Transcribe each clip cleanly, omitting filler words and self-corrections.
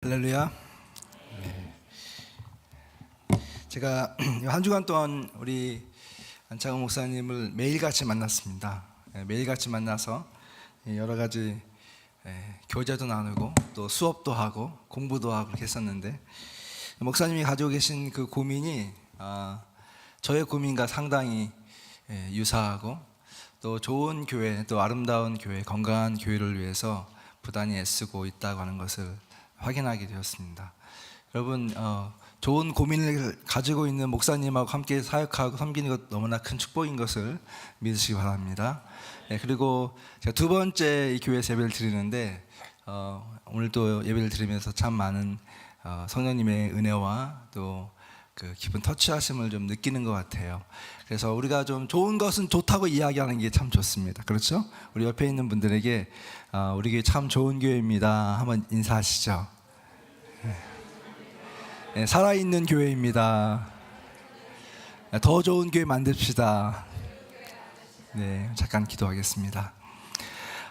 할렐루야. 네. 제가 한 주간 동안 우리 안창호 목사님을 매일같이 만났습니다. 매일같이 만나서 여러 가지 교제도 나누고 또 수업도 하고 공부도 하고 그렇게 했었는데, 목사님이 가지고 계신 그 고민이 저의 고민과 상당히 유사하고, 또 좋은 교회, 또 아름다운 교회, 건강한 교회를 위해서 부단히 애쓰고 있다고 하는 것을 확인하게 되었습니다. 여러분, 좋은 고민을 가지고 있는 목사님하고 함께 사역하고 섬기는 것 너무나 큰 축복인 것을 믿으시기 바랍니다. 그리고 제가 두 번째 이 교회에서 예배를 드리는데, 오늘도 예배를 드리면서 참 많은 성령님의 은혜와 또 그 기쁜 터치하심을 좀 느끼는 것 같아요. 그래서 우리가 좀 좋은 것은 좋다고 이야기하는 게 참 좋습니다. 그렇죠? 우리 옆에 있는 분들에게 우리 교회 참 좋은 교회입니다 한번 인사하시죠. 네, 살아있는 교회입니다. 더 좋은 교회 만듭시다. 네, 잠깐 기도하겠습니다.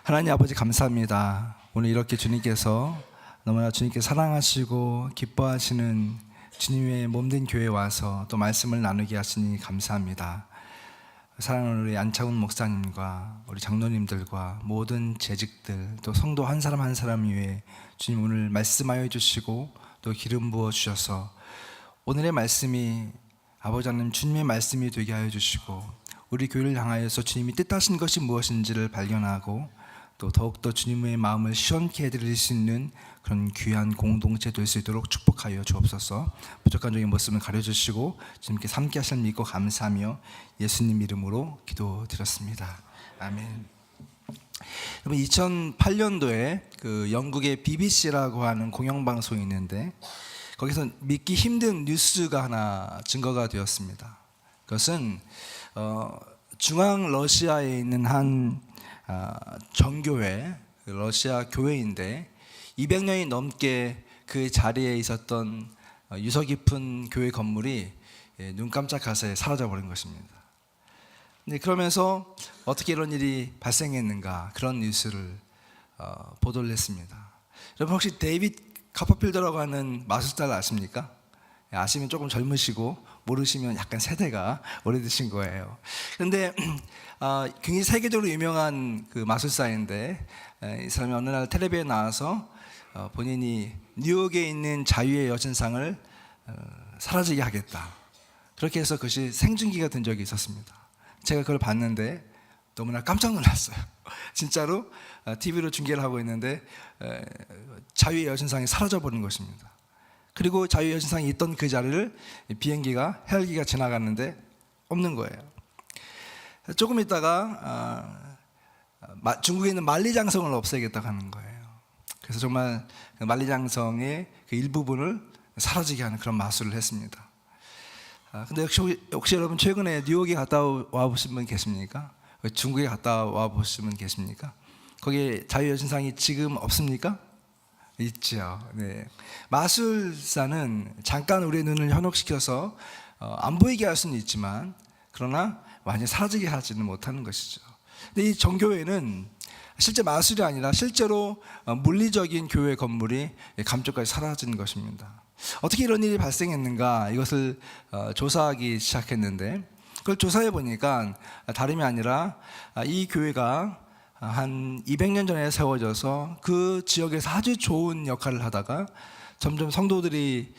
하나님 아버지, 감사합니다. 오늘 이렇게 주님께서 너무나 주님께 사랑하시고 기뻐하시는 주님의 몸된 교회에 와서 또 말씀을 나누게 하시니 감사합니다. 사랑하는 우리 안창훈 목사님과 우리 장로님들과 모든 재직들, 또 성도 한 사람 한 사람 위에 주님 오늘 말씀하여 주시고 또 기름 부어 주셔서 오늘의 말씀이 아버지 하나님 주님의 말씀이 되게 하여 주시고, 우리 교회를 향하여서 주님이 뜻하신 것이 무엇인지를 발견하고 또 더욱더 주님의 마음을 시원케 해드릴 수 있는 그런 귀한 공동체 될 수 있도록 축복하여 주옵소서. 부족한 종의 모습을 가려주시고 주님께 함께 하실 믿고 감사하며 예수님 이름으로 기도드렸습니다. 아멘. 여러분, 2008년도에 그 영국의 BBC라고 하는 공영방송이 있는데, 거기서 믿기 힘든 뉴스가 하나 증거가 되었습니다. 그것은 중앙 러시아에 있는 한 정교회, 러시아 교회인데 200년이 넘게 그 자리에 있었던 유서 깊은 교회 건물이 눈 깜짝할 사이에 사라져 버린 것입니다. 근데 그러면서 어떻게 이런 일이 발생했는가, 그런 뉴스를 보도를 했습니다. 여러분, 혹시 데이빗 카퍼필더라고 하는 마술사를 아십니까? 아시면 조금 젊으시고 모르시면 약간 세대가 오래되신 거예요. 그런데 굉장히 세계적으로 유명한 그 마술사인데, 이 사람이 어느 날 텔레비에 나와서 본인이 뉴욕에 있는 자유의 여신상을 사라지게 하겠다, 그렇게 해서 그것이 생중계가 된 적이 있었습니다. 제가 그걸 봤는데 너무나 깜짝 놀랐어요. 진짜로 TV로 중계를 하고 있는데 자유의 여신상이 사라져버린 것입니다. 그리고 자유의 여신상이 있던 그 자리를 비행기가, 헬기가 지나갔는데 없는 거예요. 조금 있다가 중국에 있는 만리장성을 없애겠다고 하는 거예요. 그래서 정말 만리장성의 그 일부분을 사라지게 하는 그런 마술을 했습니다. 근데 혹시 여러분 최근에 뉴욕에 갔다 와 보신 분 계십니까? 중국에 갔다 와 보신 분 계십니까? 거기에 자유의 여신상이 지금 없습니까? 있죠. 네. 마술사는 잠깐 우리의 눈을 현혹시켜서 안 보이게 할 수는 있지만, 그러나 완전히 사라지게 하지는 못하는 것이죠. 근데 이 정교회는 실제 마술이 아니라 실제로 물리적인 교회 건물이 감쪽까지 사라진 것입니다. 어떻게 이런 일이 발생했는가, 이것을 조사하기 시작했는데, 그걸 조사해 보니까 다름이 아니라 이 교회가 한 200년 전에 세워져서 그 지역에서 아주 좋은 역할을 하다가 점점 성도들이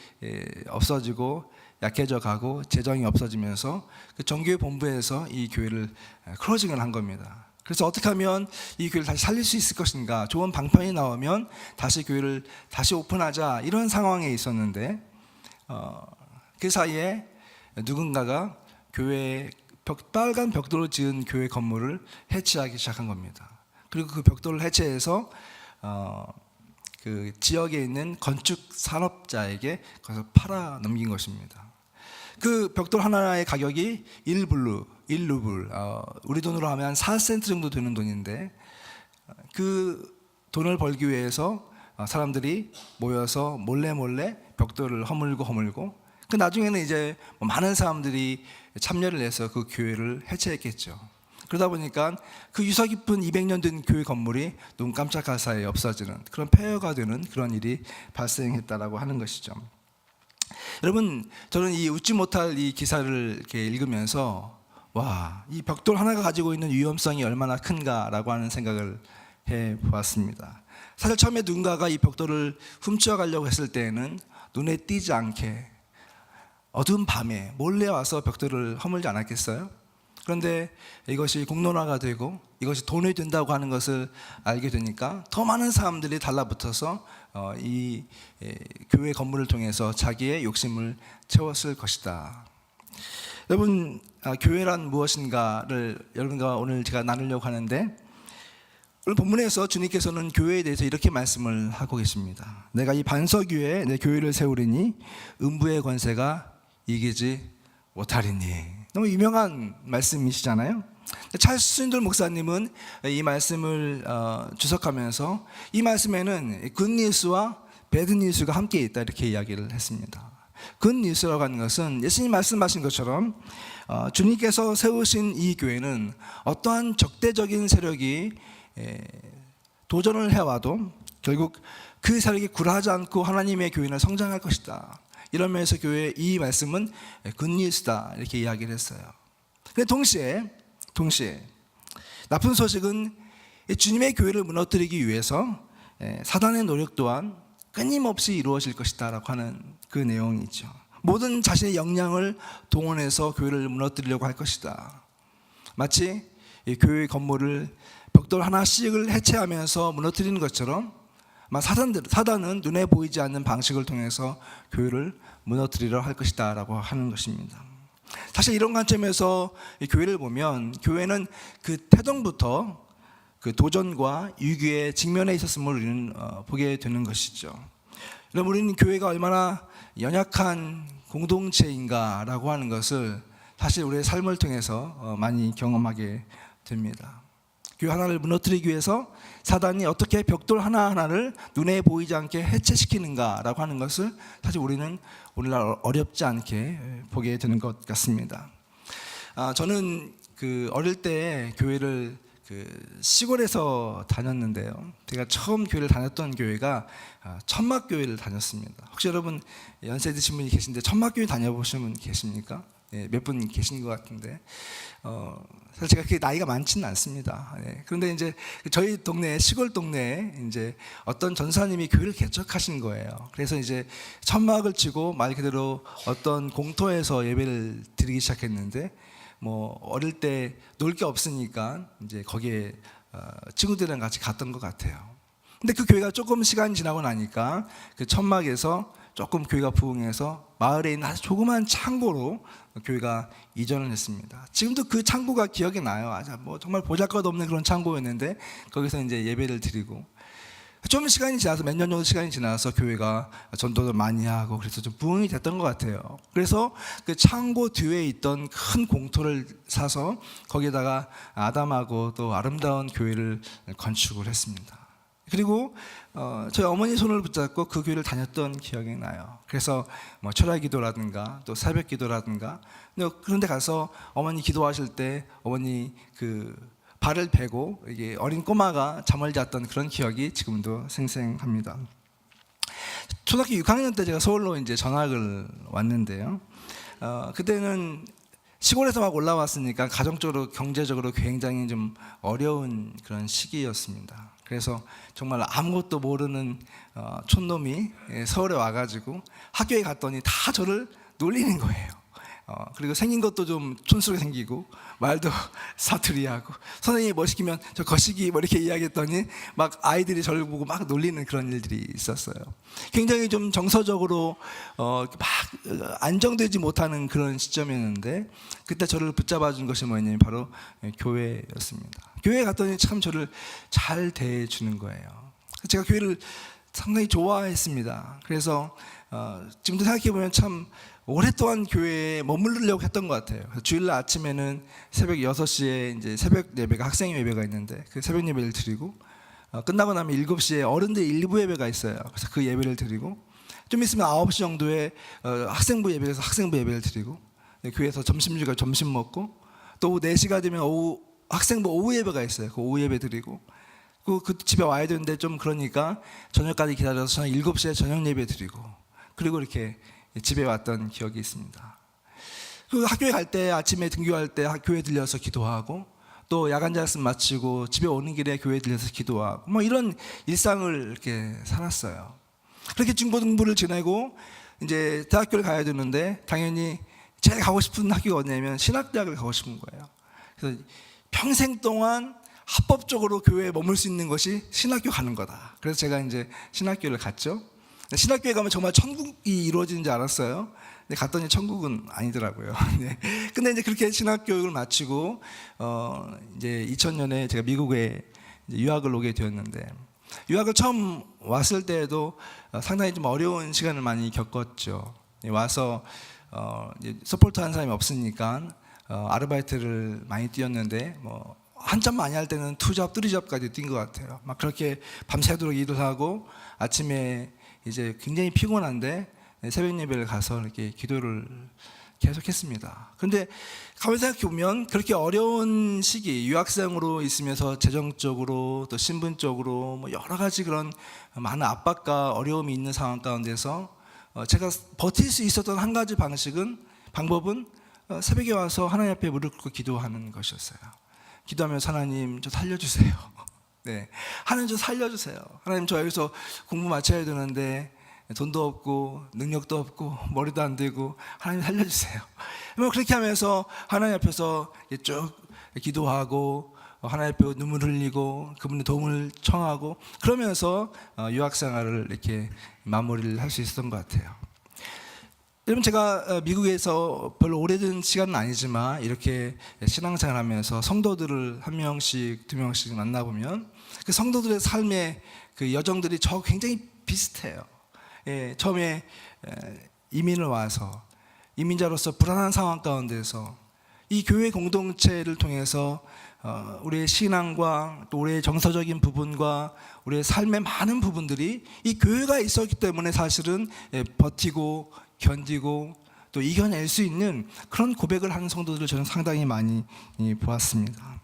없어지고 약해져 가고 재정이 없어지면서 그 정교회 본부에서 이 교회를 클로징을 한 겁니다. 그래서 어떻게 하면 이 교회를 다시 살릴 수 있을 것인가, 좋은 방편이 나오면 다시 교회를 다시 오픈하자, 이런 상황에 있었는데, 그 사이에 누군가가 교회 빨간 벽돌로 지은 교회 건물을 해체하기 시작한 겁니다. 그리고 그 벽돌을 해체해서 그 지역에 있는 건축 산업자에게 거기서 팔아 넘긴 것입니다. 그 벽돌 하나의 가격이 1루블, 우리 돈으로 하면 4센트 정도 되는 돈인데, 그 돈을 벌기 위해서 사람들이 모여서 몰래 벽돌을 허물고 그 나중에는 이제 많은 사람들이 참여를 해서 그 교회를 해체했겠죠. 그러다 보니까 그 유서 깊은 200년 된 교회 건물이 눈 깜짝할 사이에 없어지는 그런 폐허가 되는 그런 일이 발생했다라고 하는 것이죠. 여러분, 저는 이 웃지 못할 이 기사를 이렇게 읽으면서 와, 이 벽돌 하나가 가지고 있는 위험성이 얼마나 큰가라고 하는 생각을 해 보았습니다. 사실 처음에 누군가가 이 벽돌을 훔쳐 가려고 했을 때에는 눈에 띄지 않게 어두운 밤에 몰래 와서 벽돌을 허물지 않았겠어요? 그런데 이것이 공론화가 되고 이것이 돈이 된다고 하는 것을 알게 되니까 더 많은 사람들이 달라붙어서 이 교회 건물을 통해서 자기의 욕심을 채웠을 것이다. 여러분, 교회란 무엇인가를 여러분과 오늘 제가 나누려고 하는데, 오늘 본문에서 주님께서는 교회에 대해서 이렇게 말씀을 하고 계십니다. 내가 이 반석 위에 내 교회를 세우리니 음부의 권세가 이기지 못하리니. 너무 유명한 말씀이시잖아요. 찰스 스윈돌 목사님은 이 말씀을 주석하면서 이 말씀에는 굿뉴스와 배드뉴스가 함께 있다 이렇게 이야기를 했습니다. 굿뉴스라고 하는 것은 예수님 말씀하신 것처럼 주님께서 세우신 이 교회는 어떠한 적대적인 세력이 도전을 해와도 결국 그 세력이 굴하지 않고 하나님의 교회는 성장할 것이다. 이런 면에서 교회의 이 말씀은 굿뉴스다 이렇게 이야기를 했어요. 근데 동시에 나쁜 소식은 주님의 교회를 무너뜨리기 위해서 사단의 노력 또한 끊임없이 이루어질 것이다 라고 하는 그 내용이죠. 모든 자신의 역량을 동원해서 교회를 무너뜨리려고 할 것이다. 마치 이 교회 건물을 벽돌 하나씩을 해체하면서 무너뜨리는 것처럼 사단은 눈에 보이지 않는 방식을 통해서 교회를 무너뜨리려 할 것이다 라고 하는 것입니다. 사실 이런 관점에서 이 교회를 보면 교회는 그 태동부터 그 도전과 위기에 직면해 있었음을 우리는 보게 되는 것이죠. 여러분, 우리는 교회가 얼마나 연약한 공동체인가라고 하는 것을 사실 우리의 삶을 통해서 많이 경험하게 됩니다. 교회 하나를 무너뜨리기 위해서 사단이 어떻게 벽돌 하나하나를 눈에 보이지 않게 해체시키는가라고 하는 것을 사실 우리는 오늘날 어렵지 않게 보게 되는 것 같습니다. 저는 그 어릴 때 교회를 시골에서 다녔는데요. 제가 처음 교회를 다녔던 교회가 천막교회를 다녔습니다. 혹시 여러분 연세 드신 분이 계신데 천막교회 다녀보신 분 계십니까? 몇 분 계신 것 같은데 사실 제가 그렇게 나이가 많지는 않습니다. 그런데 이제 저희 동네 시골 동네에 이제 어떤 전사님이 교회를 개척하신 거예요. 그래서 이제 천막을 치고 말 그대로 어떤 공터에서 예배를 드리기 시작했는데 뭐 어릴 때 놀 게 없으니까 이제 거기에 친구들이랑 같이 갔던 것 같아요. 근데 그 교회가 조금 시간이 지나고 나니까 그 천막에서 조금 교회가 부흥해서 마을에 있는 아주 조그만 창고로 교회가 이전을 했습니다. 지금도 그 창고가 기억이 나요. 뭐 정말 보잘것없는 그런 창고였는데 거기서 이제 예배를 드리고 좀 시간이 지나서 몇 년 정도 시간이 지나서 교회가 전도를 많이 하고 그래서 좀 부흥이 됐던 것 같아요. 그래서 그 창고 뒤에 있던 큰 공터를 사서 거기에다가 아담하고 또 아름다운 교회를 건축을 했습니다. 그리고 저희 어머니 손을 붙잡고 그 교회를 다녔던 기억이 나요. 그래서 뭐 철야기도라든가 또 새벽기도라든가 그런데 가서 어머니 기도하실 때 어머니 그 발을 베고 이게 어린 꼬마가 잠을 잤던 그런 기억이 지금도 생생합니다. 초등학교 6학년 때 제가 서울로 이제 전학을 왔는데요. 그때는 시골에서 막 올라왔으니까 가정적으로 경제적으로 굉장히 좀 어려운 그런 시기였습니다. 그래서 정말 아무것도 모르는 촌놈이 서울에 와가지고 학교에 갔더니 다 저를 놀리는 거예요. 그리고 생긴 것도 좀 촌스럽게 생기고 말도 사투리하고 선생님이 뭐 시키면 저 거시기 뭐 이렇게 이야기했더니 막 아이들이 저를 보고 막 놀리는 그런 일들이 있었어요. 굉장히 좀 정서적으로 막 안정되지 못하는 그런 시점이었는데 그때 저를 붙잡아 준 것이 뭐냐면 바로 교회였습니다. 교회에 갔더니 참 저를 잘 대해주는 거예요. 제가 교회를 상당히 좋아했습니다. 그래서 지금도 생각해보면 참 오랫동안 교회에 머무르려고 했던 것 같아요. 주일날 아침에는 새벽 6시에 이제 새벽 예배가 학생 예배가 있는데 그 새벽 예배를 드리고 끝나고 나면 7시에 어른들 일부 예배가 있어요. 그래서 그 예배를 드리고 좀 있으면 9시 정도에 학생부 예배에서 학생부 예배를 드리고 교회에서 점심 먹고 또 4시가 되면 오후 학생부 오후 예배가 있어요. 그 오후 예배 드리고 그 집에 와야 되는데 좀 그러니까 저녁까지 기다려서 저녁 7시에 저녁 예배 드리고 그리고 이렇게 집에 왔던 기억이 있습니다. 그 학교에 갈 때 아침에 등교할 때 교회 들려서 기도하고 또 야간 자습 마치고 집에 오는 길에 교회 들려서 기도하고 뭐 이런 일상을 이렇게 살았어요. 그렇게 중고등부를 지내고 이제 대학교를 가야 되는데 당연히 제일 가고 싶은 학교가 어디냐면 신학대학을 가고 싶은 거예요. 그래서 평생 동안 합법적으로 교회에 머물 수 있는 것이 신학교 가는 거다. 그래서 제가 이제 신학교를 갔죠. 신학교에 가면 정말 천국이 이루어지는 줄 알았어요. 근데 갔더니 천국은 아니더라고요. 네. 근데 이제 그렇게 신학 교육을 마치고 이제 2000년에 제가 미국에 유학을 오게 되었는데 유학을 처음 왔을 때에도 상당히 좀 어려운 시간을 많이 겪었죠. 와서 이제 서포트하는 사람이 없으니까 아르바이트를 많이 뛰었는데 뭐 한참 많이 할 때는 2잡, 3잡까지 뛴 것 같아요. 막 그렇게 밤새도록 일을 하고 아침에 이제 굉장히 피곤한데 새벽 예배를 가서 이렇게 기도를 계속했습니다. 그런데 가만히 생각해 보면 그렇게 어려운 시기, 유학생으로 있으면서 재정적으로 또 신분적으로 뭐 여러 가지 그런 많은 압박과 어려움이 있는 상황 가운데서 제가 버틸 수 있었던 한 가지 방법은 새벽에 와서 하나님 앞에 무릎 꿇고 기도하는 것이었어요. 기도하면서 하나님 저 살려주세요. 네, 하나님 저 살려주세요. 하나님 저 여기서 공부 마쳐야 되는데 돈도 없고 능력도 없고 머리도 안 되고 하나님 살려주세요. 그렇게 하면서 하나님 앞에서 쭉 기도하고 하나님 앞에 눈물 흘리고 그분의 도움을 청하고 그러면서 유학생활을 이렇게 마무리를 할 수 있었던 것 같아요. 여러분 제가 미국에서 별로 오래된 시간은 아니지만 이렇게 신앙생활하면서 성도들을 한 명씩 두 명씩 만나보면 그 성도들의 삶의 그 여정들이 저 굉장히 비슷해요. 예, 처음에 이민을 와서 이민자로서 불안한 상황 가운데서 이 교회 공동체를 통해서 우리의 신앙과 또 우리의 정서적인 부분과 우리의 삶의 많은 부분들이 이 교회가 있었기 때문에 사실은 버티고 견디고 또 이겨낼 수 있는 그런 고백을 하는 성도들을 저는 상당히 많이 보았습니다.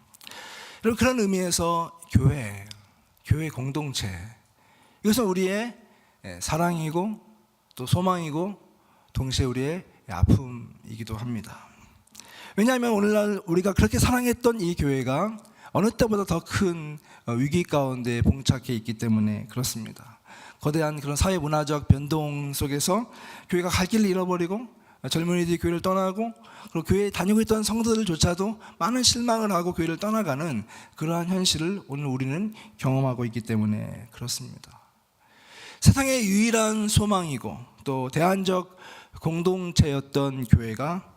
여러분 그런 의미에서 교회 공동체 이것은 우리의 사랑이고 또 소망이고 동시에 우리의 아픔이기도 합니다. 왜냐하면 오늘날 우리가 그렇게 사랑했던 이 교회가 어느 때보다 더 큰 위기 가운데 봉착해 있기 때문에 그렇습니다. 거대한 그런 사회 문화적 변동 속에서 교회가 갈 길을 잃어버리고 젊은이들이 교회를 떠나고 그리고 교회에 다니고 있던 성도들조차도 많은 실망을 하고 교회를 떠나가는 그러한 현실을 오늘 우리는 경험하고 있기 때문에 그렇습니다. 세상의 유일한 소망이고 또 대안적 공동체였던 교회가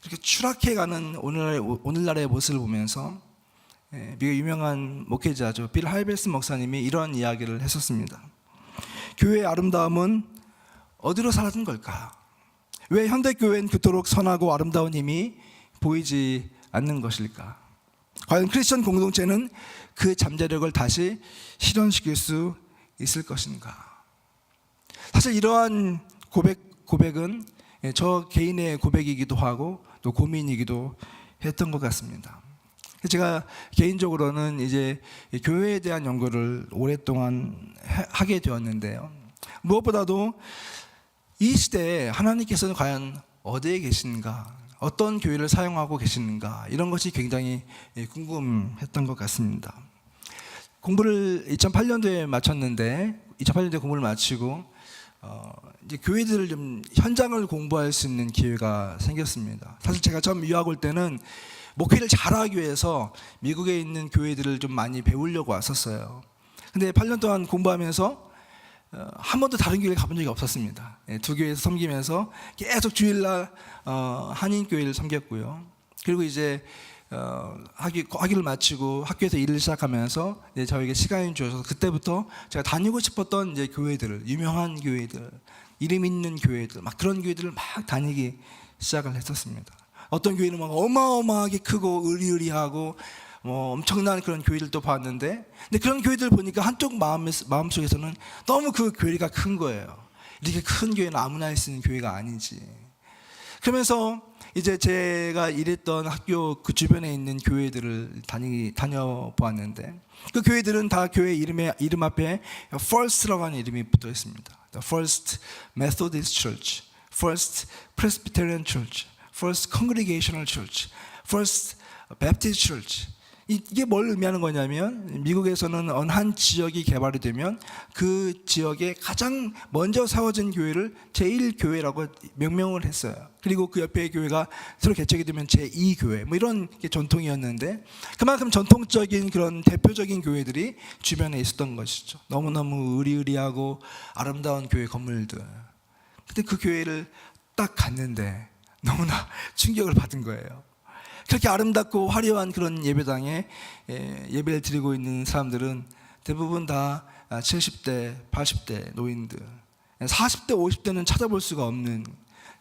이렇게 추락해가는 오늘날의 모습을 보면서 미국 유명한 목회자죠 빌 하이벨스 목사님이 이런 이야기를 했었습니다. 교회의 아름다움은 어디로 사라진 걸까? 왜 현대교회는 그토록 선하고 아름다운 힘이 보이지 않는 것일까? 과연 크리스천 공동체는 그 잠재력을 다시 실현시킬 수 있을 것인가? 사실 이러한 고백은 저 개인의 고백이기도 하고 또 고민이기도 했던 것 같습니다. 제가 개인적으로는 이제 교회에 대한 연구를 오랫동안 하게 되었는데요. 무엇보다도 이 시대에 하나님께서는 과연 어디에 계신가, 어떤 교회를 사용하고 계시는가 이런 것이 굉장히 궁금했던 것 같습니다. 공부를 2008년도에 마쳤는데 2008년도에 공부를 마치고 이제 교회들을 좀 현장을 공부할 수 있는 기회가 생겼습니다. 사실 제가 처음 유학 올 때는 목회를 잘하기 위해서 미국에 있는 교회들을 좀 많이 배우려고 왔었어요. 근데 8년 동안 공부하면서 한 번도 다른 교회를 가본 적이 없었습니다. 두 교회에서 섬기면서 계속 주일날 한인교회를 섬겼고요. 그리고 이제 학위를 마치고 학교에서 일을 시작하면서 이제 저에게 시간이 주어서 그때부터 제가 다니고 싶었던 이제 교회들을 유명한 교회들, 이름 있는 교회들, 막 그런 교회들을 막 다니기 시작을 했었습니다. 어떤 교회는 막 어마어마하게 크고 의리의리하고 뭐 엄청난 그런 교회들도 봤는데, 근데 그런 교회들 보니까 한쪽 마음속에서는 너무 그 교회가 큰 거예요. 이렇게 큰 교회는 아무나 할 수 있는 교회가 아니지. 그러면서 이제 제가 일했던 학교 그 주변에 있는 교회들을 다녀보았는데, 그 교회들은 다 교회 이름 앞에 First라고 하는 이름이 붙어 있습니다. The First Methodist Church, First Presbyterian Church, First Congregational Church, First Baptist Church. 이게 뭘 의미하는 거냐면, 미국에서는 어느 한 지역이 개발이 되면 그 지역에 가장 먼저 세워진 교회를 제1교회라고 명명을 했어요. 그리고 그 옆에 교회가 새로 개척이 되면 제2교회, 뭐 이런 게 전통이었는데, 그만큼 전통적인 그런 대표적인 교회들이 주변에 있었던 것이죠. 너무너무 의리의리하고 아름다운 교회 건물들. 근데 그 교회를 딱 갔는데 너무나 충격을 받은 거예요. 그렇게 아름답고 화려한 그런 예배당에 예배를 드리고 있는 사람들은 대부분 다 70대, 80대 노인들, 40대, 50대는 찾아볼 수가 없는,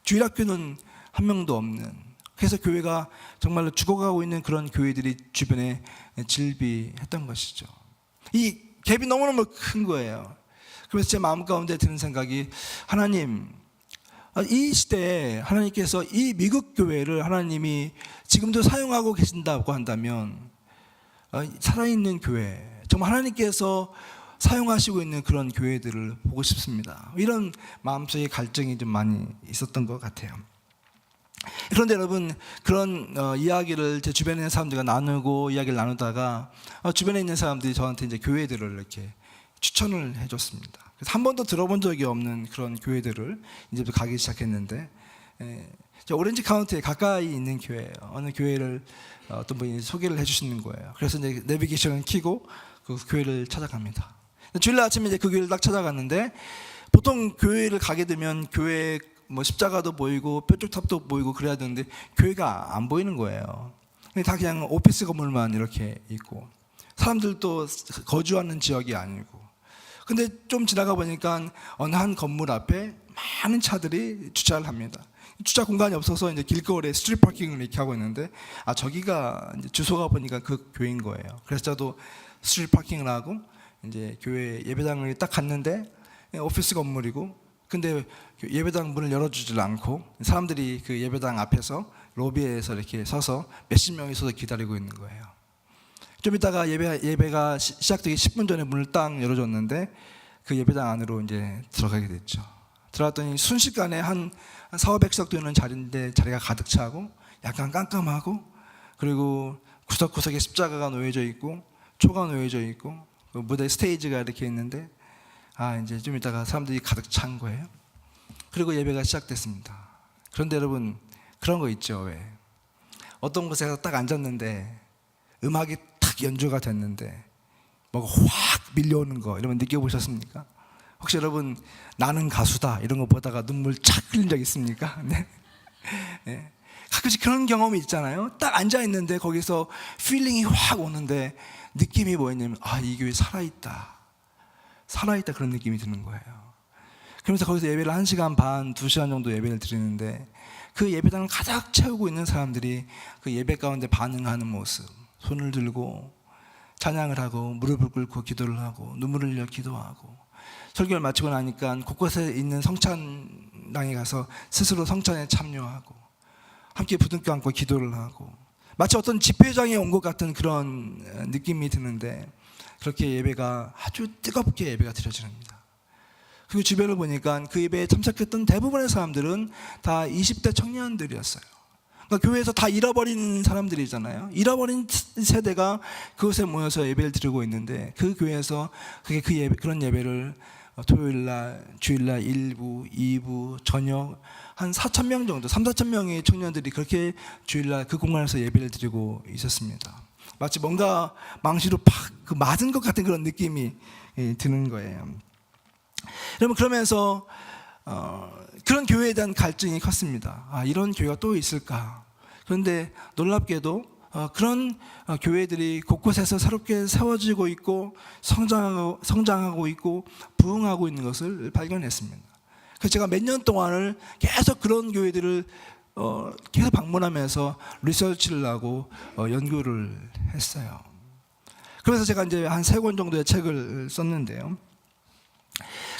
주일학교는 한 명도 없는, 그래서 교회가 정말로 죽어가고 있는 그런 교회들이 주변에 질비했던 것이죠. 이 갭이 너무너무 큰 거예요. 그래서 제 마음 가운데 드는 생각이, 하나님, 이 시대에 하나님께서 이 미국 교회를 하나님이 지금도 사용하고 계신다고 한다면, 살아있는 교회, 정말 하나님께서 사용하시고 있는 그런 교회들을 보고 싶습니다. 이런 마음속에 갈증이 좀 많이 있었던 것 같아요. 그런데 여러분, 그런 이야기를 제 주변에 있는 사람들과 나누고 이야기를 나누다가 주변에 있는 사람들이 저한테 이제 교회들을 이렇게 추천을 해줬습니다. 그래서 한 번도 들어본 적이 없는 그런 교회들을 이제부터 가기 시작했는데, 오렌지 카운티에 가까이 있는 교회예요. 어느 교회를 어떤 분이 소개를 해주시는 거예요. 그래서 이제 내비게이션을 켜고 그 교회를 찾아갑니다. 주일날 아침에 이제 그 교회를 딱 찾아갔는데, 보통 교회를 가게 되면 교회 뭐 십자가도 보이고 뾰족탑도 보이고 그래야 되는데 교회가 안 보이는 거예요. 다 그냥 오피스 건물만 이렇게 있고, 사람들도 거주하는 지역이 아니고. 근데 좀 지나가 보니까 어느 한 건물 앞에 많은 차들이 주차를 합니다. 주차 공간이 없어서 이제 길거리에 스트리트 파킹을 이렇게 하고 있는데, 저기가 이제 주소가 보니까 그 교회인 거예요. 그래서 저도 스트리트 파킹을 하고 이제 교회 예배당을 딱 갔는데, 오피스 건물이고, 근데 예배당 문을 열어주질 않고 사람들이 그 예배당 앞에서 로비에서 이렇게 서서 몇십 명이 서서 기다리고 있는 거예요. 좀 이따가 예배가 시작되기 10분 전에 문을 딱 열어줬는데, 그 예배당 안으로 이제 들어가게 됐죠. 들어갔더니 순식간에 한 400석 되는 자리인데 자리가 가득 차고 약간 깜깜하고, 그리고 구석구석에 십자가가 놓여져 있고 초가 놓여져 있고, 그 무대 스테이지가 이렇게 있는데, 이제 좀 이따가 사람들이 가득 찬 거예요. 그리고 예배가 시작됐습니다. 그런데 여러분, 그런 거 있죠. 왜 어떤 곳에 딱 앉았는데 음악이 탁 연주가 됐는데 뭐가 확 밀려오는 거, 이러면 느껴보셨습니까? 혹시 여러분, 나는 가수다 이런 거 보다가 눈물 착 흘린 적 있습니까? 네. 네. 가끔씩 그런 경험이 있잖아요. 딱 앉아 있는데 거기서 필링이 확 오는데 느낌이 뭐였냐면, 이 교회 살아있다, 그런 느낌이 드는 거예요. 그러면서 거기서 예배를 1시간 반, 2시간 정도 예배를 드리는데, 그 예배당을 가득 채우고 있는 사람들이 그 예배 가운데 반응하는 모습, 손을 들고 찬양을 하고 무릎을 꿇고 기도를 하고 눈물을 흘려 기도하고, 설교를 마치고 나니까 곳곳에 있는 성찬당에 가서 스스로 성찬에 참여하고 함께 부둥켜 안고 기도를 하고, 마치 어떤 집회장에 온 것 같은 그런 느낌이 드는데, 그렇게 예배가 아주 뜨겁게 예배가 드려집니다. 그리고 주변을 보니까 그 예배에 참석했던 대부분의 사람들은 다 20대 청년들이었어요. 그러니까 교회에서 다 잃어버린 사람들이잖아요. 잃어버린 세대가 그곳에 모여서 예배를 드리고 있는데, 그 교회에서 그런 예배를 토요일날, 주일날 1부, 2부, 저녁 한 4,000명 정도, 3,4,000명의 청년들이 그렇게 주일날 그 공간에서 예배를 드리고 있었습니다. 마치 뭔가 망치로 팍 맞은 것 같은 그런 느낌이 드는 거예요. 여러분, 그러면서 그런 교회에 대한 갈증이 컸습니다. 이런 교회가 또 있을까? 그런데 놀랍게도 그런 교회들이 곳곳에서 새롭게 세워지고 있고 성장하고 있고 부흥하고 있는 것을 발견했습니다. 그래서 제가 몇 년 동안을 계속 그런 교회들을 계속 방문하면서 리서치를 하고 연구를 했어요. 그래서 제가 이제 한 3권 정도의 책을 썼는데요.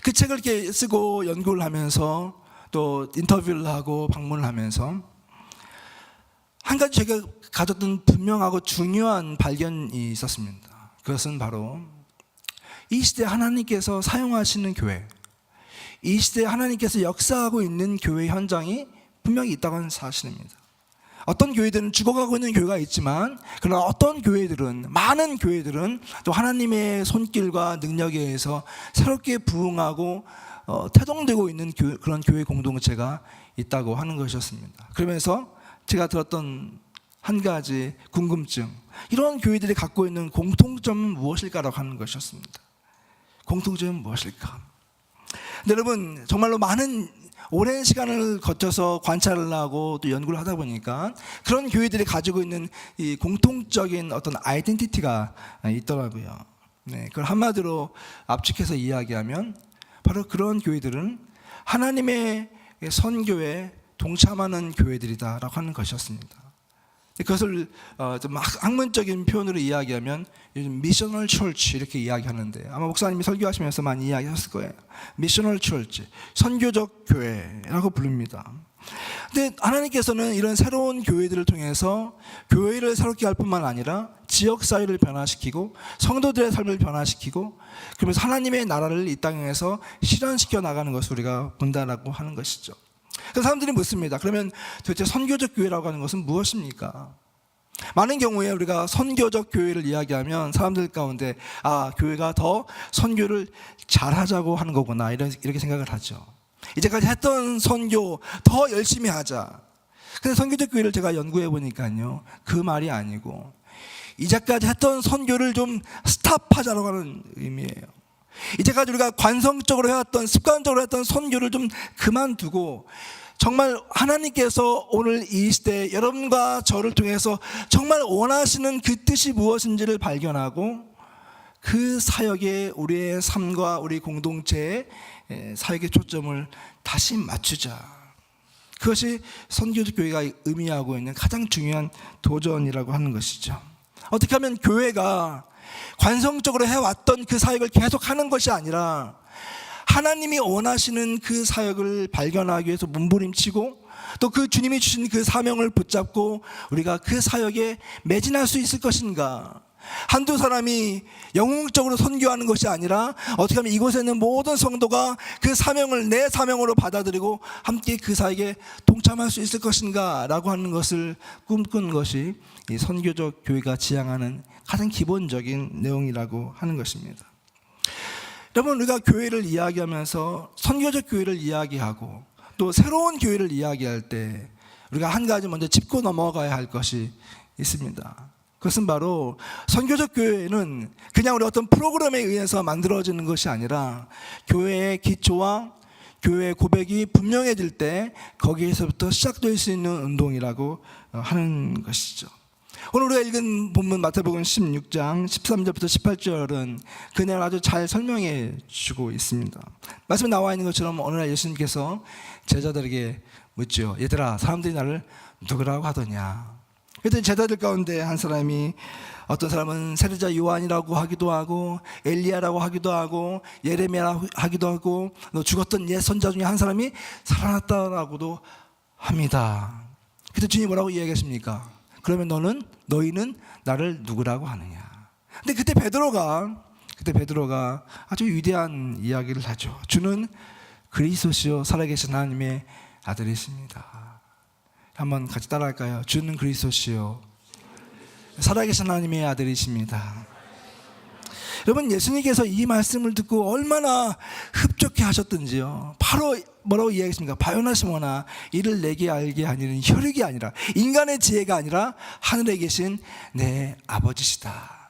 그 책을 이렇게 쓰고 연구를 하면서 또 인터뷰를 하고 방문을 하면서 한 가지 제가 가졌던 분명하고 중요한 발견이 있었습니다. 그것은 바로 이 시대에 하나님께서 사용하시는 교회, 이 시대에 하나님께서 역사하고 있는 교회 현장이 분명히 있다고 하는 사실입니다. 어떤 교회들은 죽어가고 있는 교회가 있지만, 그러나 어떤 교회들은, 많은 교회들은 또 하나님의 손길과 능력에 의해서 새롭게 부흥하고 태동되고 있는 그런 교회 공동체가 있다고 하는 것이었습니다. 그러면서 제가 들었던 한 가지 궁금증, 이런 교회들이 갖고 있는 공통점은 무엇일까라고 하는 것이었습니다. 공통점은 무엇일까? 근데 여러분, 정말로 오랜 시간을 거쳐서 관찰을 하고 또 연구를 하다 보니까 그런 교회들이 가지고 있는 이 공통적인 어떤 아이덴티티가 있더라고요. 네, 그걸 한마디로 압축해서 이야기하면 바로 그런 교회들은 하나님의 선교에 동참하는 교회들이다라고 하는 것이었습니다. 그것을 좀 학문적인 표현으로 이야기하면 요즘 미셔널 철치 이렇게 이야기하는데, 아마 목사님이 설교하시면서 많이 이야기하셨을 거예요. 미셔널 철치, 선교적 교회라고 부릅니다. 근데 하나님께서는 이런 새로운 교회들을 통해서 교회를 새롭게 할 뿐만 아니라 지역사회를 변화시키고 성도들의 삶을 변화시키고, 그러면서 하나님의 나라를 이 땅에서 실현시켜 나가는 것을 우리가 본다라고 하는 것이죠. 그래서 사람들이 묻습니다. 그러면 도대체 선교적 교회라고 하는 것은 무엇입니까? 많은 경우에 우리가 선교적 교회를 이야기하면 사람들 가운데 교회가 더 선교를 잘하자고 하는 거구나, 이렇게 생각을 하죠. 이제까지 했던 선교 더 열심히 하자. 근데 선교적 교회를 제가 연구해 보니까요, 그 말이 아니고 이제까지 했던 선교를 좀 스탑하자라고 하는 의미예요. 이제까지 우리가 관성적으로 해왔던, 습관적으로 했던 선교를 좀 그만두고, 정말 하나님께서 오늘 이 시대에 여러분과 저를 통해서 정말 원하시는 그 뜻이 무엇인지를 발견하고 그 사역에 우리의 삶과 우리 공동체의 사역의 초점을 다시 맞추자. 그것이 선교적 교회가 의미하고 있는 가장 중요한 도전이라고 하는 것이죠. 어떻게 하면 교회가 관성적으로 해왔던 그 사역을 계속하는 것이 아니라 하나님이 원하시는 그 사역을 발견하기 위해서 몸부림치고, 또 그 주님이 주신 그 사명을 붙잡고 우리가 그 사역에 매진할 수 있을 것인가. 한두 사람이 영웅적으로 선교하는 것이 아니라 어떻게 하면 이곳에 있는 모든 성도가 그 사명을 내 사명으로 받아들이고 함께 그 사역에 동참할 수 있을 것인가 라고 하는 것을 꿈꾼 것이 이 선교적 교회가 지향하는 가장 기본적인 내용이라고 하는 것입니다. 여러분, 우리가 교회를 이야기하면서 선교적 교회를 이야기하고 또 새로운 교회를 이야기할 때 우리가 한 가지 먼저 짚고 넘어가야 할 것이 있습니다. 그것은 바로 선교적 교회는 그냥 우리 어떤 프로그램에 의해서 만들어지는 것이 아니라 교회의 기초와 교회의 고백이 분명해질 때 거기에서부터 시작될 수 있는 운동이라고 하는 것이죠. 오늘 우리가 읽은 본문 마태복음 16장 13절부터 18절은 그 내용을 아주 잘 설명해 주고 있습니다. 말씀에 나와 있는 것처럼 어느 날 예수님께서 제자들에게 묻죠. 얘들아, 사람들이 나를 누구라고 하더냐. 그랬더니 제자들 가운데 한 사람이, 어떤 사람은 세례자 요한이라고 하기도 하고 엘리야라고 하기도 하고 예레미야라고 하기도 하고 너 죽었던 옛 선자 중에 한 사람이 살아났다라고도 합니다. 그때 주님이 뭐라고 이야기하십니까? 그러면 너희는 나를 누구라고 하느냐. 근데 그때 베드로가 아주 위대한 이야기를 하죠. 주는 그리스도시요 살아계신 하나님의 아들이십니다. 한번 같이 따라할까요? 주는 그리스도시요 살아계신 하나님의 아들이십니다. 여러분, 예수님께서 이 말씀을 듣고 얼마나 흡족해 하셨던지요. 바로 뭐라고 이야기했습니까? 바요나시모나 이를 내게 알게 하니는 혈육이 아니라, 인간의 지혜가 아니라 하늘에 계신 내 아버지시다.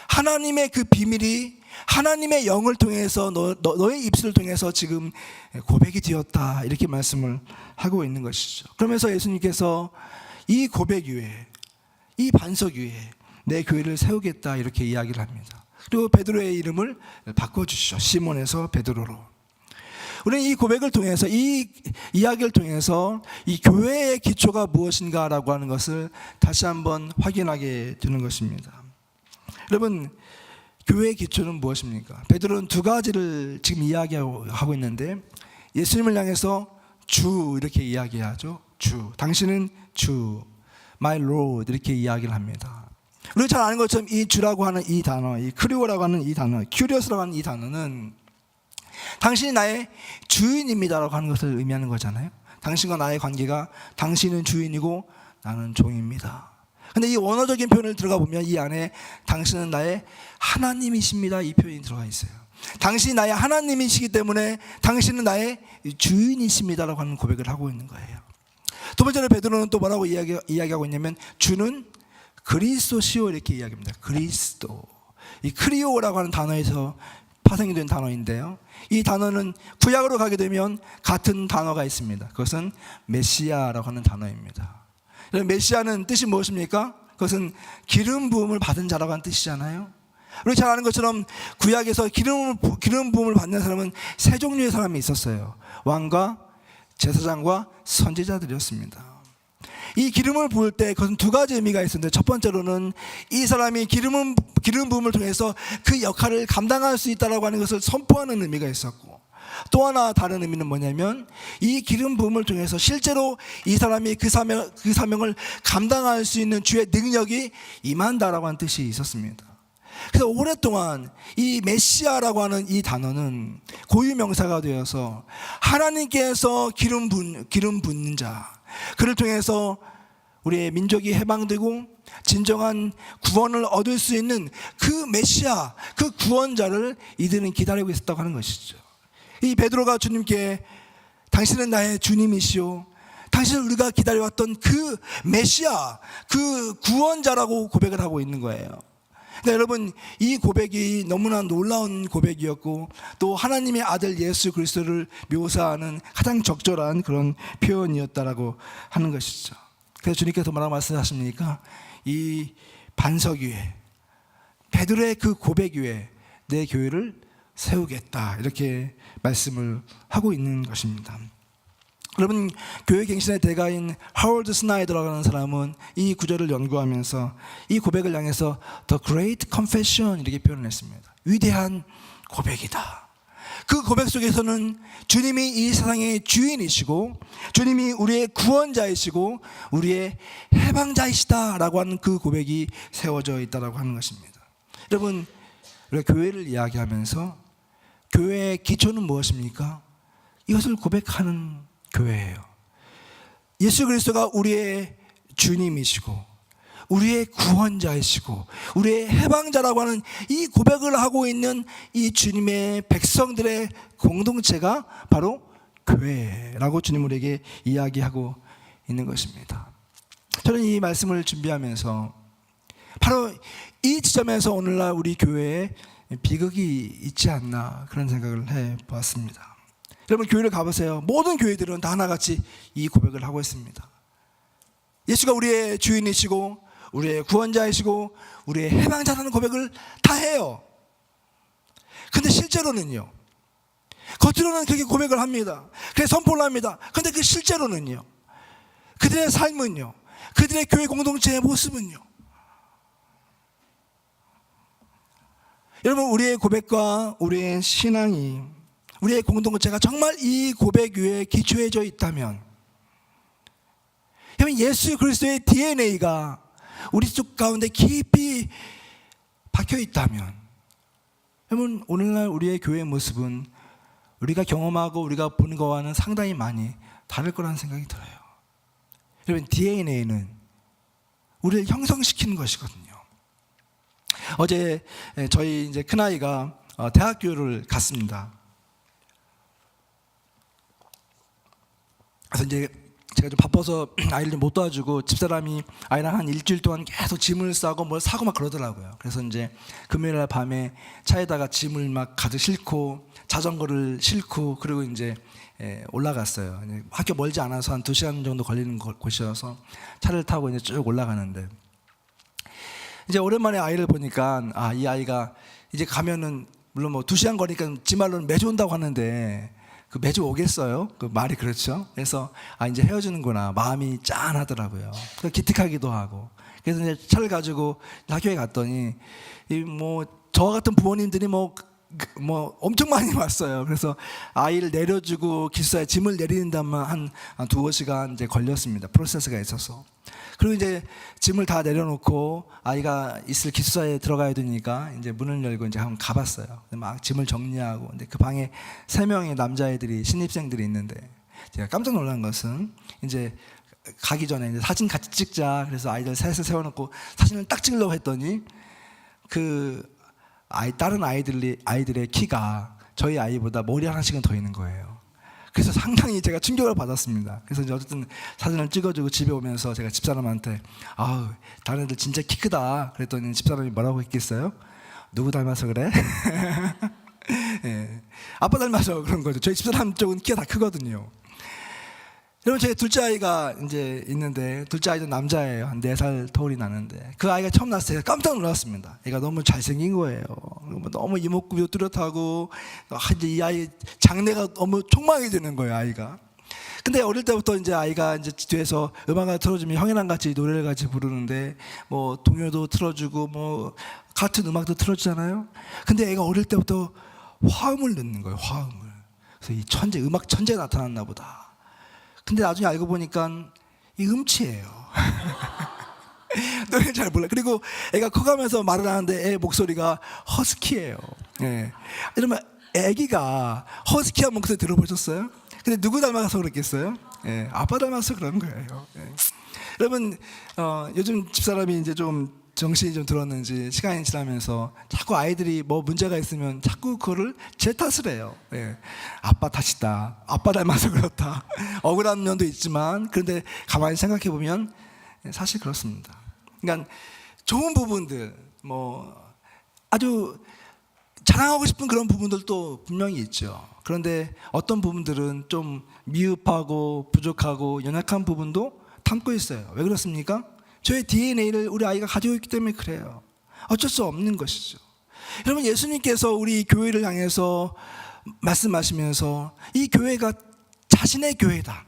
하나님의 그 비밀이 하나님의 영을 통해서 너의 입술을 통해서 지금 고백이 되었다, 이렇게 말씀을 하고 있는 것이죠. 그러면서 예수님께서 이 고백 위에, 이 반석 위에 내 교회를 세우겠다, 이렇게 이야기를 합니다. 그리고 베드로의 이름을 바꿔주시죠. 시몬에서 베드로로. 우리는 이 고백을 통해서, 이 이야기를 통해서 이 교회의 기초가 무엇인가라고 하는 것을 다시 한번 확인하게 되는 것입니다. 여러분, 교회의 기초는 무엇입니까? 베드로는 두 가지를 지금 이야기하고 있는데, 예수님을 향해서 주, 이렇게 이야기하죠. 주, 당신은 주. my Lord 이렇게 이야기를 합니다. 우리가 잘 아는 것처럼 이 주라고 하는 이 단어, 이 크리오라고 하는 이 단어, 큐리어스라고 하는 이 단어는 당신이 나의 주인입니다라고 하는 것을 의미하는 거잖아요. 당신과 나의 관계가 당신은 주인이고 나는 종입니다. 근데 이 원어적인 표현을 들어가 보면 이 안에 당신은 나의 하나님이십니다 이 표현이 들어가 있어요. 당신이 나의 하나님이시기 때문에 당신은 나의 주인이십니다라고 하는 고백을 하고 있는 거예요. 두 번째로 베드로는 또 뭐라고 이야기하고 있냐면 주는 그리스도시요 이렇게 이야기합니다. 그리스도. 이 크리오라고 하는 단어에서 파생이 된 단어인데요. 이 단어는 구약으로 가게 되면 같은 단어가 있습니다. 그것은 메시아라고 하는 단어입니다. 메시아는 뜻이 무엇입니까? 그것은 기름 부음을 받은 자라고 하는 뜻이잖아요. 우리 잘 아는 것처럼 구약에서 기름 부음을 받는 사람은 세 종류의 사람이 있었어요. 왕과 제사장과 선지자들이었습니다. 이 기름을 부을 때 그것은 두 가지 의미가 있었는데, 첫 번째로는 이 사람이 기름 부음을 통해서 그 역할을 감당할 수 있다라고 하는 것을 선포하는 의미가 있었고, 또 하나 다른 의미는 뭐냐면 이 기름 부음을 통해서 실제로 이 사람이 그 사명을 감당할 수 있는 주의 능력이 임한다라고 하는 뜻이 있었습니다. 그래서 오랫동안 이 메시아라고 하는 이 단어는 고유명사가 되어서 하나님께서 기름 붓는 자, 그를 통해서 우리의 민족이 해방되고 진정한 구원을 얻을 수 있는 그 메시아, 그 구원자를 이들은 기다리고 있었다고 하는 것이죠. 이 베드로가 주님께 당신은 나의 주님이시오, 당신은 우리가 기다려왔던 그 메시아, 그 구원자라고 고백을 하고 있는 거예요. 근데 여러분, 이 고백이 너무나 놀라운 고백이었고 또 하나님의 아들 예수 그리스도를 묘사하는 가장 적절한 그런 표현이었다라고 하는 것이죠. 그래서 주님께서 뭐라고 말씀하십니까? 이 반석 위에, 베드로의 그 고백 위에 내 교회를 세우겠다 이렇게 말씀을 하고 있는 것입니다. 여러분, 교회 갱신의 대가인 하월드 스나이더라고 하는 사람은 이 구절을 연구하면서 이 고백을 향해서 The Great Confession 이렇게 표현을 했습니다. 위대한 고백이다. 그 고백 속에서는 주님이 이 세상의 주인이시고 주님이 우리의 구원자이시고 우리의 해방자이시다라고 하는 그 고백이 세워져 있다라고 하는 것입니다. 여러분, 우리가 교회를 이야기하면서 교회의 기초는 무엇입니까? 이것을 고백하는 교회예요. 예수 그리스도가 우리의 주님이시고 우리의 구원자이시고 우리의 해방자라고 하는 이 고백을 하고 있는 이 주님의 백성들의 공동체가 바로 교회라고 주님 우리에게 이야기하고 있는 것입니다. 저는 이 말씀을 준비하면서 바로 이 지점에서 오늘날 우리 교회에 비극이 있지 않나 그런 생각을 해보았습니다. 여러분, 교회를 가보세요. 모든 교회들은 다 하나같이 이 고백을 하고 있습니다. 예수가 우리의 주인이시고 우리의 구원자이시고 우리의 해방자라는 고백을 다 해요. 근데 실제로는요, 겉으로는 그렇게 고백을 합니다. 그래서 선포를 합니다. 근데 그 실제로는요, 그들의 삶은요, 그들의 교회 공동체의 모습은요, 여러분, 우리의 고백과 우리의 신앙이, 우리의 공동체가 정말 이 고백 위에 기초해져 있다면, 여러분, 예수 그리스도의 DNA가 우리 속 가운데 깊이 박혀 있다면, 여러분, 오늘날 우리의 교회의 모습은 우리가 경험하고 우리가 보는 것과는 상당히 많이 다를 거라는 생각이 들어요. 여러분, DNA는 우리를 형성시키는 것이거든요. 어제 저희 이제 큰아이가 대학교를 갔습니다. 그래서 이제 제가 좀 바빠서 아이를 좀 못 도와주고 집사람이 아이랑 한 일주일 동안 계속 짐을 싸고 뭘 사고 막 그러더라고요. 그래서 이제 금요일 날 밤에 차에다가 짐을 막 가득 싣고 자전거를 싣고 그리고 이제 올라갔어요. 학교 멀지 않아서 한 2시간 정도 걸리는 곳이어서 차를 타고 이제 쭉 올라가는데, 이제 오랜만에 아이를 보니까 이 아이가 이제 가면은 물론 뭐 2시간 거리니까 지 말로는 매주 온다고 하는데 그 매주 오겠어요? 그 말이 그렇죠. 그래서 이제 헤어지는구나 마음이 짠하더라고요. 기특하기도 하고. 그래서 이제 차를 가지고 학교에 갔더니 뭐 저와 같은 부모님들이 뭐 뭐 엄청 많이 왔어요. 그래서 아이를 내려주고 기숙사에 짐을 내리는 데만 한 두어 시간 이제 걸렸습니다. 프로세스가 있어서. 그리고 이제 짐을 다 내려놓고 아이가 있을 기숙사에 들어가야 되니까 이제 문을 열고 이제 한번 가봤어요. 막 짐을 정리하고. 근데 그 방에 3명의 남자애들이, 신입생들이 있는데 제가 깜짝 놀란 것은 이제 가기 전에 이제 사진 같이 찍자. 그래서 아이들 셋을 세워놓고 사진을 딱 찍으려고 했더니 다른 아이들의 키가 저희 아이보다 머리 하나씩은 더 있는 거예요. 그래서 상당히 제가 충격을 받았습니다. 그래서 이제 어쨌든 사진을 찍어주고 집에 오면서 제가 집사람한테 다른 애들 진짜 키 크다 그랬더니 집사람이 뭐라고 했겠어요? 누구 닮아서 그래? 네. 아빠 닮아서 그런 거죠. 저희 집사람 쪽은 키가 다 크거든요. 여러분, 제 둘째 아이가 이제 있는데, 둘째 아이도 남자예요. 한 4살 터울이 나는데, 그 아이가 처음 났을 때 깜짝 놀랐습니다. 얘가 너무 잘생긴 거예요. 너무 이목구비도 뚜렷하고, 이제 이 아이 장래가 너무 촉망이 되는 거예요, 아이가. 근데 어릴 때부터 이제 아이가 이제 뒤에서 음악을 틀어주면 형이랑 같이 노래를 같이 부르는데, 뭐 동요도 틀어주고, 뭐 같은 음악도 틀어주잖아요. 근데 애가 어릴 때부터 화음을 넣는 거예요, 화음을. 그래서 이 음악 천재가 나타났나 보다. 근데 나중에 알고 보니까 이 음치예요. 노래를 잘 몰라. 그리고 애가 커가면서 말을 하는데 애 목소리가 허스키예요. 예. 이러면 애기가 허스키한 목소리 들어보셨어요? 근데 누구 닮아서 그랬겠어요? 예. 아빠 닮아서 그런 거예요. 예. 여러분, 요즘 집사람이 이제 좀 정신이 좀 들었는지 시간이 지나면서 자꾸 아이들이 뭐 문제가 있으면 자꾸 그거를 제 탓을 해요. 예. 아빠 탓이다. 아빠 닮아서 그렇다. 억울한 면도 있지만 그런데 가만히 생각해 보면 사실 그렇습니다. 그러니까 좋은 부분들, 뭐 아주 자랑하고 싶은 그런 부분들도 분명히 있죠. 그런데 어떤 부분들은 좀 미흡하고 부족하고 연약한 부분도 담고 있어요. 왜 그렇습니까? 저의 DNA를 우리 아이가 가지고 있기 때문에 그래요. 어쩔 수 없는 것이죠. 여러분, 예수님께서 우리 교회를 향해서 말씀하시면서 이 교회가 자신의 교회다,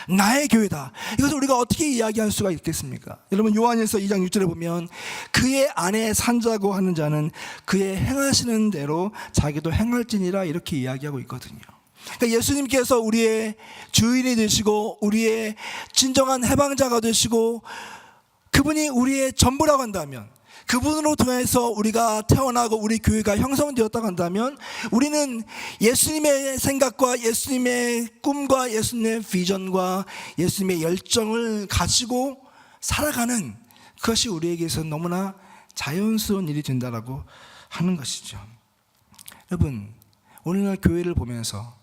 나의 교회다, 이것을 우리가 어떻게 이야기할 수가 있겠습니까? 여러분, 요한일서 2장 6절에 보면 그의 안에 산자고 하는 자는 그의 행하시는 대로 자기도 행할지니라, 이렇게 이야기하고 있거든요. 그러니까 예수님께서 우리의 주인이 되시고 우리의 진정한 해방자가 되시고 그분이 우리의 전부라고 한다면, 그분으로 통해서 우리가 태어나고 우리 교회가 형성되었다고 한다면, 우리는 예수님의 생각과 예수님의 꿈과 예수님의 비전과 예수님의 열정을 가지고 살아가는 그것이 우리에게서 너무나 자연스러운 일이 된다라고 하는 것이죠. 여러분, 오늘날 교회를 보면서,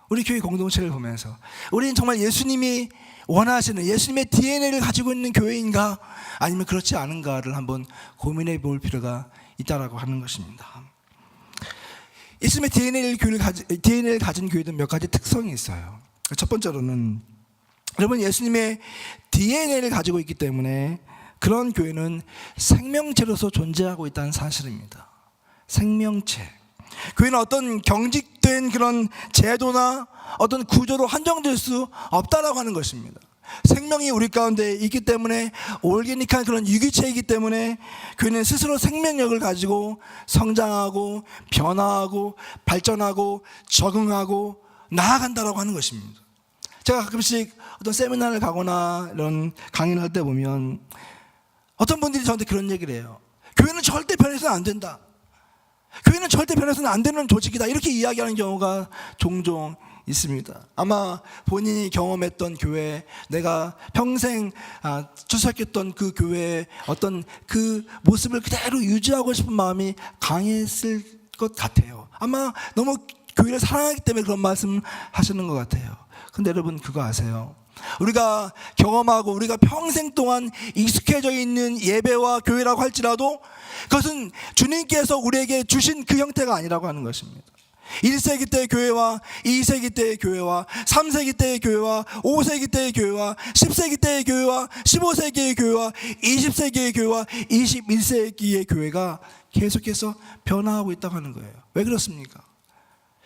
우리 교회 공동체를 보면서 우리는 정말 예수님이 원하시는 예수님의 DNA를 가지고 있는 교회인가, 아니면 그렇지 않은가를 한번 고민해 볼 필요가 있다라고 하는 것입니다. 예수님의 DNA를 가진 교회는 몇 가지 특성이 있어요. 첫 번째로는, 여러분, 예수님의 DNA를 가지고 있기 때문에 그런 교회는 생명체로서 존재하고 있다는 사실입니다. 생명체. 교회는 어떤 경직된 그런 제도나 어떤 구조로 한정될 수 없다라고 하는 것입니다. 생명이 우리 가운데 있기 때문에, 올게닉한 그런 유기체이기 때문에 교회는 스스로 생명력을 가지고 성장하고 변화하고 발전하고 적응하고 나아간다라고 하는 것입니다. 제가 가끔씩 어떤 세미나를 가거나 이런 강의를 할 때 보면 어떤 분들이 저한테 그런 얘기를 해요. 교회는 절대 변해서는 안 된다. 교회는 절대 변해서는 안 되는 조직이다, 이렇게 이야기하는 경우가 종종 있습니다. 아마 본인이 경험했던 교회, 내가 평생 출석했던 그 교회의 어떤 그 모습을 그대로 유지하고 싶은 마음이 강했을 것 같아요. 아마 너무 교회를 사랑하기 때문에 그런 말씀 하시는 것 같아요. 근데 여러분, 그거 아세요? 우리가 경험하고 우리가 평생 동안 익숙해져 있는 예배와 교회라고 할지라도 그것은 주님께서 우리에게 주신 그 형태가 아니라고 하는 것입니다. 1세기 때의 교회와 2세기 때의 교회와 3세기 때의 교회와 5세기 때의 교회와 10세기 때의 교회와 15세기의 교회와 20세기의 교회와 21세기의 교회가 계속해서 변화하고 있다고 하는 거예요. 왜 그렇습니까?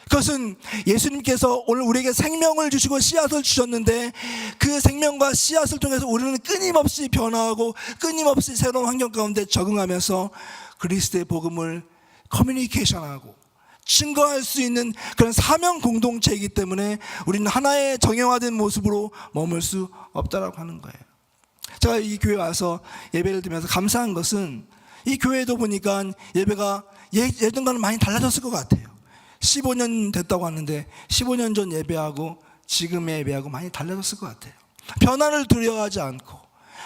그것은 예수님께서 오늘 우리에게 생명을 주시고 씨앗을 주셨는데, 그 생명과 씨앗을 통해서 우리는 끊임없이 변화하고 끊임없이 새로운 환경 가운데 적응하면서 그리스도의 복음을 커뮤니케이션하고 증거할 수 있는 그런 사명 공동체이기 때문에 우리는 하나의 정형화된 모습으로 머물 수 없다라고 하는 거예요. 제가 이 교회 와서 예배를 드리면서 감사한 것은 이 교회도 보니까 예배가 예전과는 많이 달라졌을 것 같아요. 15년 됐다고 하는데 15년 전 예배하고 지금의 예배하고 많이 달라졌을 것 같아요. 변화를 두려워하지 않고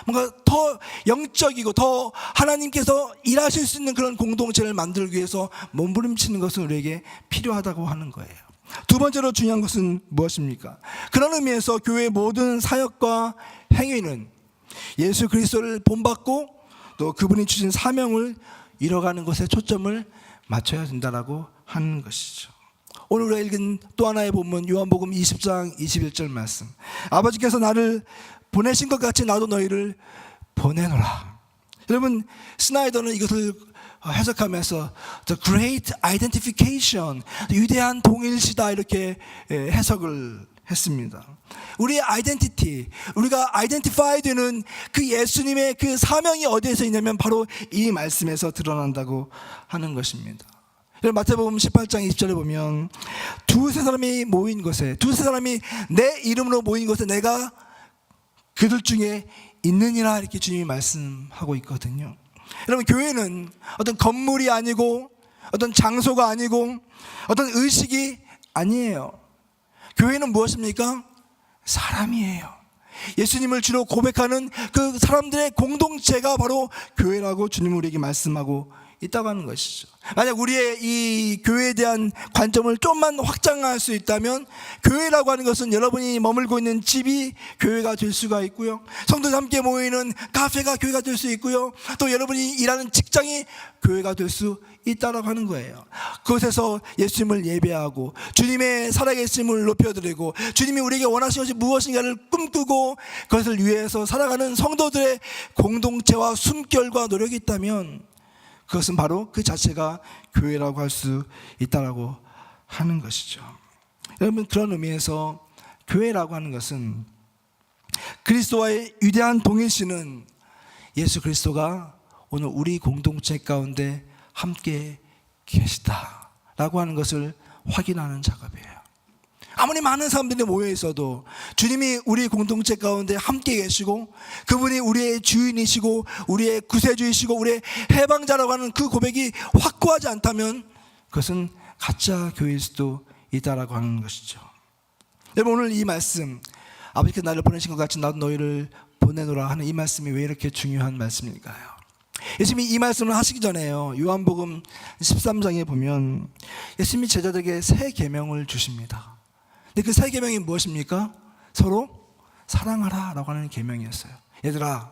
뭔가 더 영적이고 더 하나님께서 일하실 수 있는 그런 공동체를 만들기 위해서 몸부림치는 것은 우리에게 필요하다고 하는 거예요. 두 번째로 중요한 것은 무엇입니까? 그런 의미에서 교회의 모든 사역과 행위는 예수 그리스도를 본받고 또 그분이 주신 사명을 이뤄가는 것에 초점을 맞춰야 된다라고 하는 것이죠. 오늘 우리가 읽은 또 하나의 본문 요한복음 20장 21절 말씀, 아버지께서 나를 보내신 것 같이 나도 너희를 보내노라. 여러분, 스나이더는 이것을 해석하면서 The Great Identification, 위대한 동일시다, 이렇게 해석을 했습니다. 우리의 아이덴티티, 우리가 아이덴티파이 되는 그 예수님의 그 사명이 어디에서 있냐면 바로 이 말씀에서 드러난다고 하는 것입니다. 마태복음 18장 20절에 보면 두세 사람이 모인 곳에, 두세 사람이 내 이름으로 모인 곳에 내가 그들 중에 있느니라, 이렇게 주님이 말씀하고 있거든요. 여러분, 교회는 어떤 건물이 아니고 어떤 장소가 아니고 어떤 의식이 아니에요. 교회는 무엇입니까? 사람이에요. 예수님을 주로 고백하는 그 사람들의 공동체가 바로 교회라고 주님은 우리에게 말씀하고 있다고 하는 것이죠. 만약 우리의 이 교회에 대한 관점을 좀만 확장할 수 있다면 교회라고 하는 것은 여러분이 머물고 있는 집이 교회가 될 수가 있고요, 성도들 함께 모이는 카페가 교회가 될 수 있고요, 또 여러분이 일하는 직장이 교회가 될 수 있다라고 하는 거예요. 그곳에서 예수님을 예배하고 주님의 살아계심을 높여드리고 주님이 우리에게 원하시는 것이 무엇인가를 꿈꾸고 그것을 위해서 살아가는 성도들의 공동체와 숨결과 노력이 있다면 그것은 바로 그 자체가 교회라고 할 수 있다라고 하는 것이죠. 여러분, 그런 의미에서 교회라고 하는 것은 그리스도와의 위대한 동일시는 예수 그리스도가 오늘 우리 공동체 가운데 함께 계시다라고 하는 것을 확인하는 작업이에요. 아무리 많은 사람들이 모여 있어도 주님이 우리 공동체 가운데 함께 계시고 그분이 우리의 주인이시고 우리의 구세주이시고 우리의 해방자라고 하는 그 고백이 확고하지 않다면 그것은 가짜 교회일 수도 있다라고 하는 것이죠. 여러분, 오늘 이 말씀, 아버지께서 나를 보내신 것 같이 나도 너희를 보내노라 하는 이 말씀이 왜 이렇게 중요한 말씀일까요? 예수님이 이 말씀을 하시기 전에요, 요한복음 13장에 보면 예수님이 제자들에게 새 계명을 주십니다. 근데 그 새 계명이 무엇입니까? 서로 사랑하라 라고 하는 계명이었어요. 얘들아,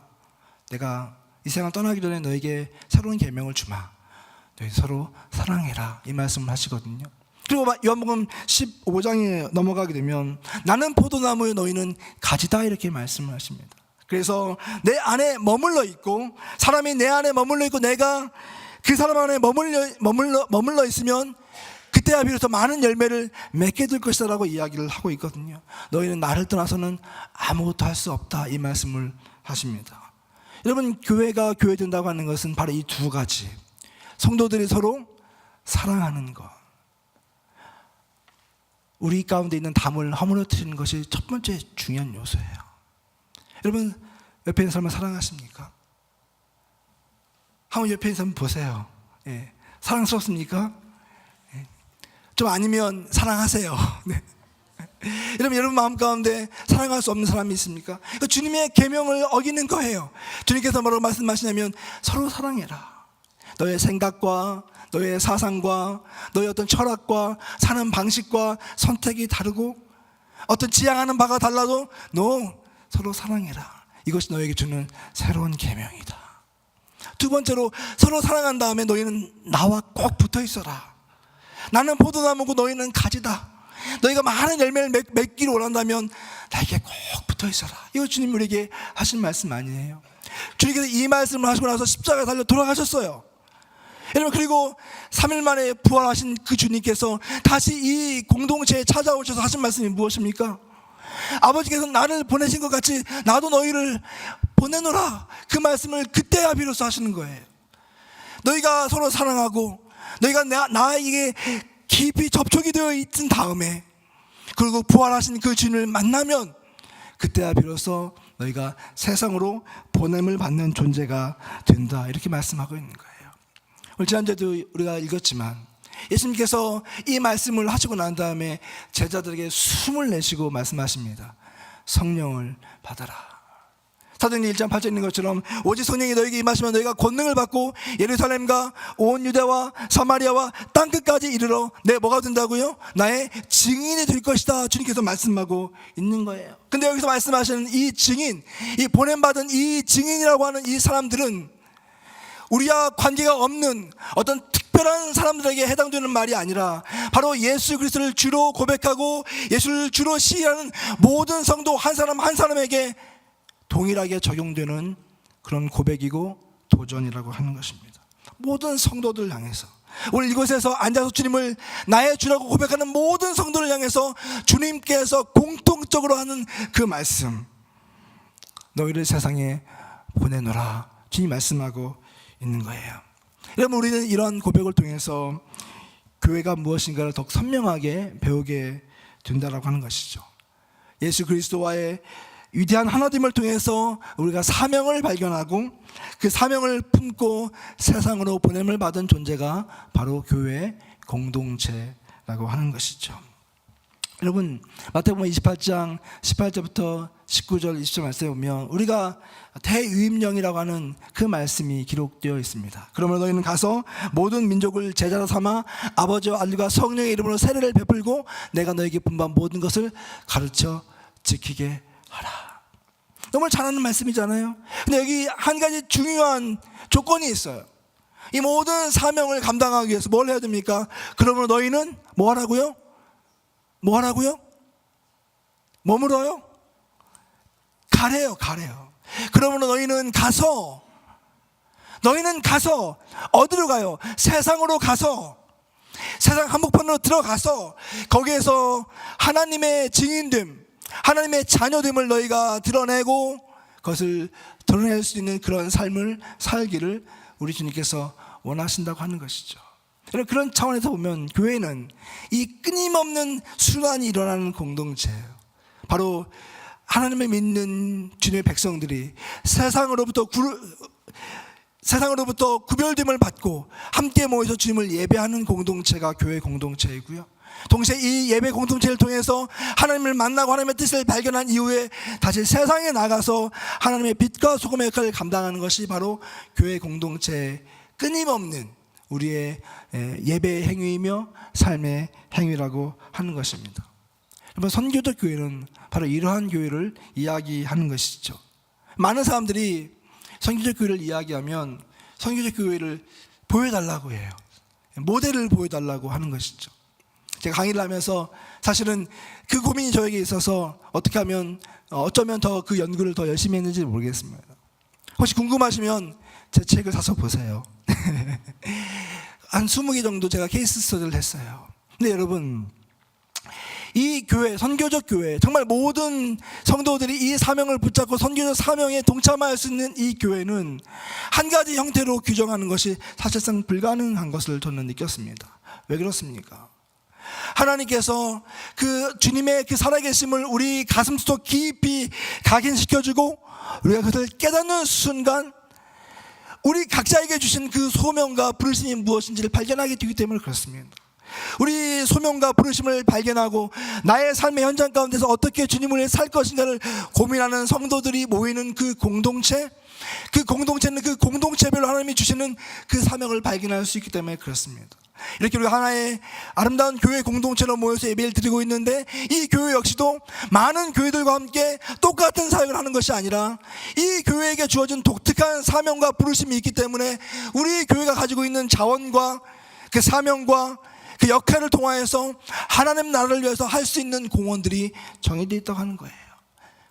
내가 이 세상 떠나기 전에 너에게 새로운 계명을 주마. 너희 서로 사랑해라, 이 말씀을 하시거든요. 그리고 요한복음 15장에 넘어가게 되면 나는 포도나무에 너희는 가지다, 이렇게 말씀을 하십니다. 그래서 내 안에 머물러 있고 사람이 내 안에 머물러 있고 내가 그 사람 안에 머물러 있으면 그때야 비로소 많은 열매를 맺게 될 것이다 라고 이야기를 하고 있거든요. 너희는 나를 떠나서는 아무것도 할 수 없다, 이 말씀을 하십니다. 여러분, 교회가 교회 된다고 하는 것은 바로 이 두 가지, 성도들이 서로 사랑하는 것, 우리 가운데 있는 담을 허물어뜨리는 것이 첫 번째 중요한 요소예요. 여러분, 옆에 있는 사람을 사랑하십니까? 한번 옆에 있는 사람 보세요. 사랑스럽습니까? 좀 아니면 사랑하세요. 네. 여러분 마음 가운데 사랑할 수 없는 사람이 있습니까? 주님의 계명을 어기는 거예요. 주님께서 뭐라고 말씀하시냐면 서로 사랑해라. 너의 생각과 너의 사상과 너의 어떤 철학과 사는 방식과 선택이 다르고 어떤 지향하는 바가 달라도 너 서로 사랑해라. 이것이 너에게 주는 새로운 계명이다. 두 번째로, 서로 사랑한 다음에 너희는 나와 꼭 붙어 있어라. 나는 포도나무고 너희는 가지다. 너희가 많은 열매를 맺기를 원한다면 나에게 꼭 붙어 있어라. 이거 주님 우리에게 하신 말씀 아니에요? 주님께서 이 말씀을 하시고 나서 십자가에 달려 돌아가셨어요. 여러분, 그리고 3일 만에 부활하신 그 주님께서 다시 이 공동체에 찾아오셔서 하신 말씀이 무엇입니까? 아버지께서 나를 보내신 것 같이 나도 너희를 보내노라, 그 말씀을 그때야 비로소 하시는 거예요. 너희가 서로 사랑하고 너희가 나에게 깊이 접촉이 되어 있은 다음에, 그리고 부활하신 그 주님을 만나면 그때야 비로소 너희가 세상으로 보냄을 받는 존재가 된다, 이렇게 말씀하고 있는 거예요. 오늘 지난주에도 우리가 읽었지만 예수님께서 이 말씀을 하시고 난 다음에 제자들에게 숨을 내쉬고 말씀하십니다. 성령을 받아라. 사도행전 1장 8절에 있는 것처럼 오직 성령이 너희에게 임하시면 너희가 권능을 받고 예루살렘과 온 유대와 사마리아와 땅끝까지 이르러 내 뭐가 된다고요? 나의 증인이 될 것이다, 주님께서 말씀하고 있는 거예요. 근데 여기서 말씀하시는 이 증인, 이 보냄받은 이 증인이라고 하는 이 사람들은 우리와 관계가 없는 어떤 특별한 사람들에게 해당되는 말이 아니라 바로 예수 그리스도를 주로 고백하고 예수를 주로 시인하는 모든 성도 한 사람 한 사람에게 동일하게 적용되는 그런 고백이고 도전이라고 하는 것입니다. 모든 성도들 향해서, 오늘 이곳에서 앉아서 주님을 나의 주라고 고백하는 모든 성도를 향해서 주님께서 공통적으로 하는 그 말씀, 너희를 세상에 보내노라, 주님 말씀하고 있는 거예요. 여러분, 우리는 이런 고백을 통해서 교회가 무엇인가를 더욱 선명하게 배우게 된다라고 하는 것이죠. 예수 그리스도와의 위대한 하나됨을 통해서 우리가 사명을 발견하고 그 사명을 품고 세상으로 보냄을 받은 존재가 바로 교회 공동체라고 하는 것이죠. 여러분, 마태복음 28장 18절부터 19절 20절 말씀에 보면 우리가 대유임령이라고 하는 그 말씀이 기록되어 있습니다. 그러므로 너희는 가서 모든 민족을 제자로 삼아 아버지와 아들과 성령의 이름으로 세례를 베풀고 내가 너희에게 분부한 모든 것을 가르쳐 지키게 하라. 너무 잘하는 말씀이잖아요. 근데 여기 한 가지 중요한 조건이 있어요. 이 모든 사명을 감당하기 위해서 뭘 해야 됩니까? 그러므로 너희는 뭐 하라고요? 뭐 하라고요? 머물어요? 가래요. 그러므로 너희는 가서 어디로 가요? 세상으로 가서, 세상 한복판으로 들어가서 거기에서 하나님의 증인됨, 하나님의 자녀됨을 너희가 드러내고 그것을 드러낼 수 있는 그런 삶을 살기를 우리 주님께서 원하신다고 하는 것이죠. 그런 차원에서 보면 교회는 이 끊임없는 순환이 일어나는 공동체예요. 바로 하나님을 믿는 주님의 백성들이 세상으로부터 구별됨을 받고 함께 모여서 주님을 예배하는 공동체가 교회 공동체이고요, 동시에 이 예배 공동체를 통해서 하나님을 만나고 하나님의 뜻을 발견한 이후에 다시 세상에 나가서 하나님의 빛과 소금의 역할을 감당하는 것이 바로 교회 공동체의 끊임없는 우리의 예배의 행위이며 삶의 행위라고 하는 것입니다. 여러분, 선교적 교회는 바로 이러한 교회를 이야기하는 것이죠. 많은 사람들이 선교적 교회를 이야기하면 선교적 교회를 보여달라고 해요. 모델을 보여달라고 하는 것이죠. 제가 강의를 하면서 사실은 그 고민이 저에게 있어서 어떻게 하면 어쩌면 더 그 연구를 더 열심히 했는지 모르겠습니다. 혹시 궁금하시면 제 책을 사서 보세요. 한 20개 정도 제가 케이스 스터디를 했어요. 근데 여러분, 이 교회, 선교적 교회, 정말 모든 성도들이 이 사명을 붙잡고 선교적 사명에 동참할 수 있는 이 교회는 한 가지 형태로 규정하는 것이 사실상 불가능한 것을 저는 느꼈습니다. 왜 그렇습니까? 하나님께서 그 주님의 그 살아계심을 우리 가슴속 깊이 각인시켜주고 우리가 그것을 깨닫는 순간 우리 각자에게 주신 그 소명과 부르심이 무엇인지를 발견하게 되기 때문에 그렇습니다. 우리 소명과 부르심을 발견하고 나의 삶의 현장 가운데서 어떻게 주님을 위해 살 것인가를 고민하는 성도들이 모이는 그 공동체, 그 공동체는 그 공동체별로 하나님이 주시는 그 사명을 발견할 수 있기 때문에 그렇습니다. 이렇게 우리 하나의 아름다운 교회 공동체로 모여서 예배를 드리고 있는데 이 교회 역시도 많은 교회들과 함께 똑같은 사역을 하는 것이 아니라 이 교회에게 주어진 독특한 사명과 부르심이 있기 때문에 우리 교회가 가지고 있는 자원과 그 사명과 그 역할을 통하여서 하나님 나라를 위해서 할 수 있는 공헌들이 정해져 있다고 하는 거예요.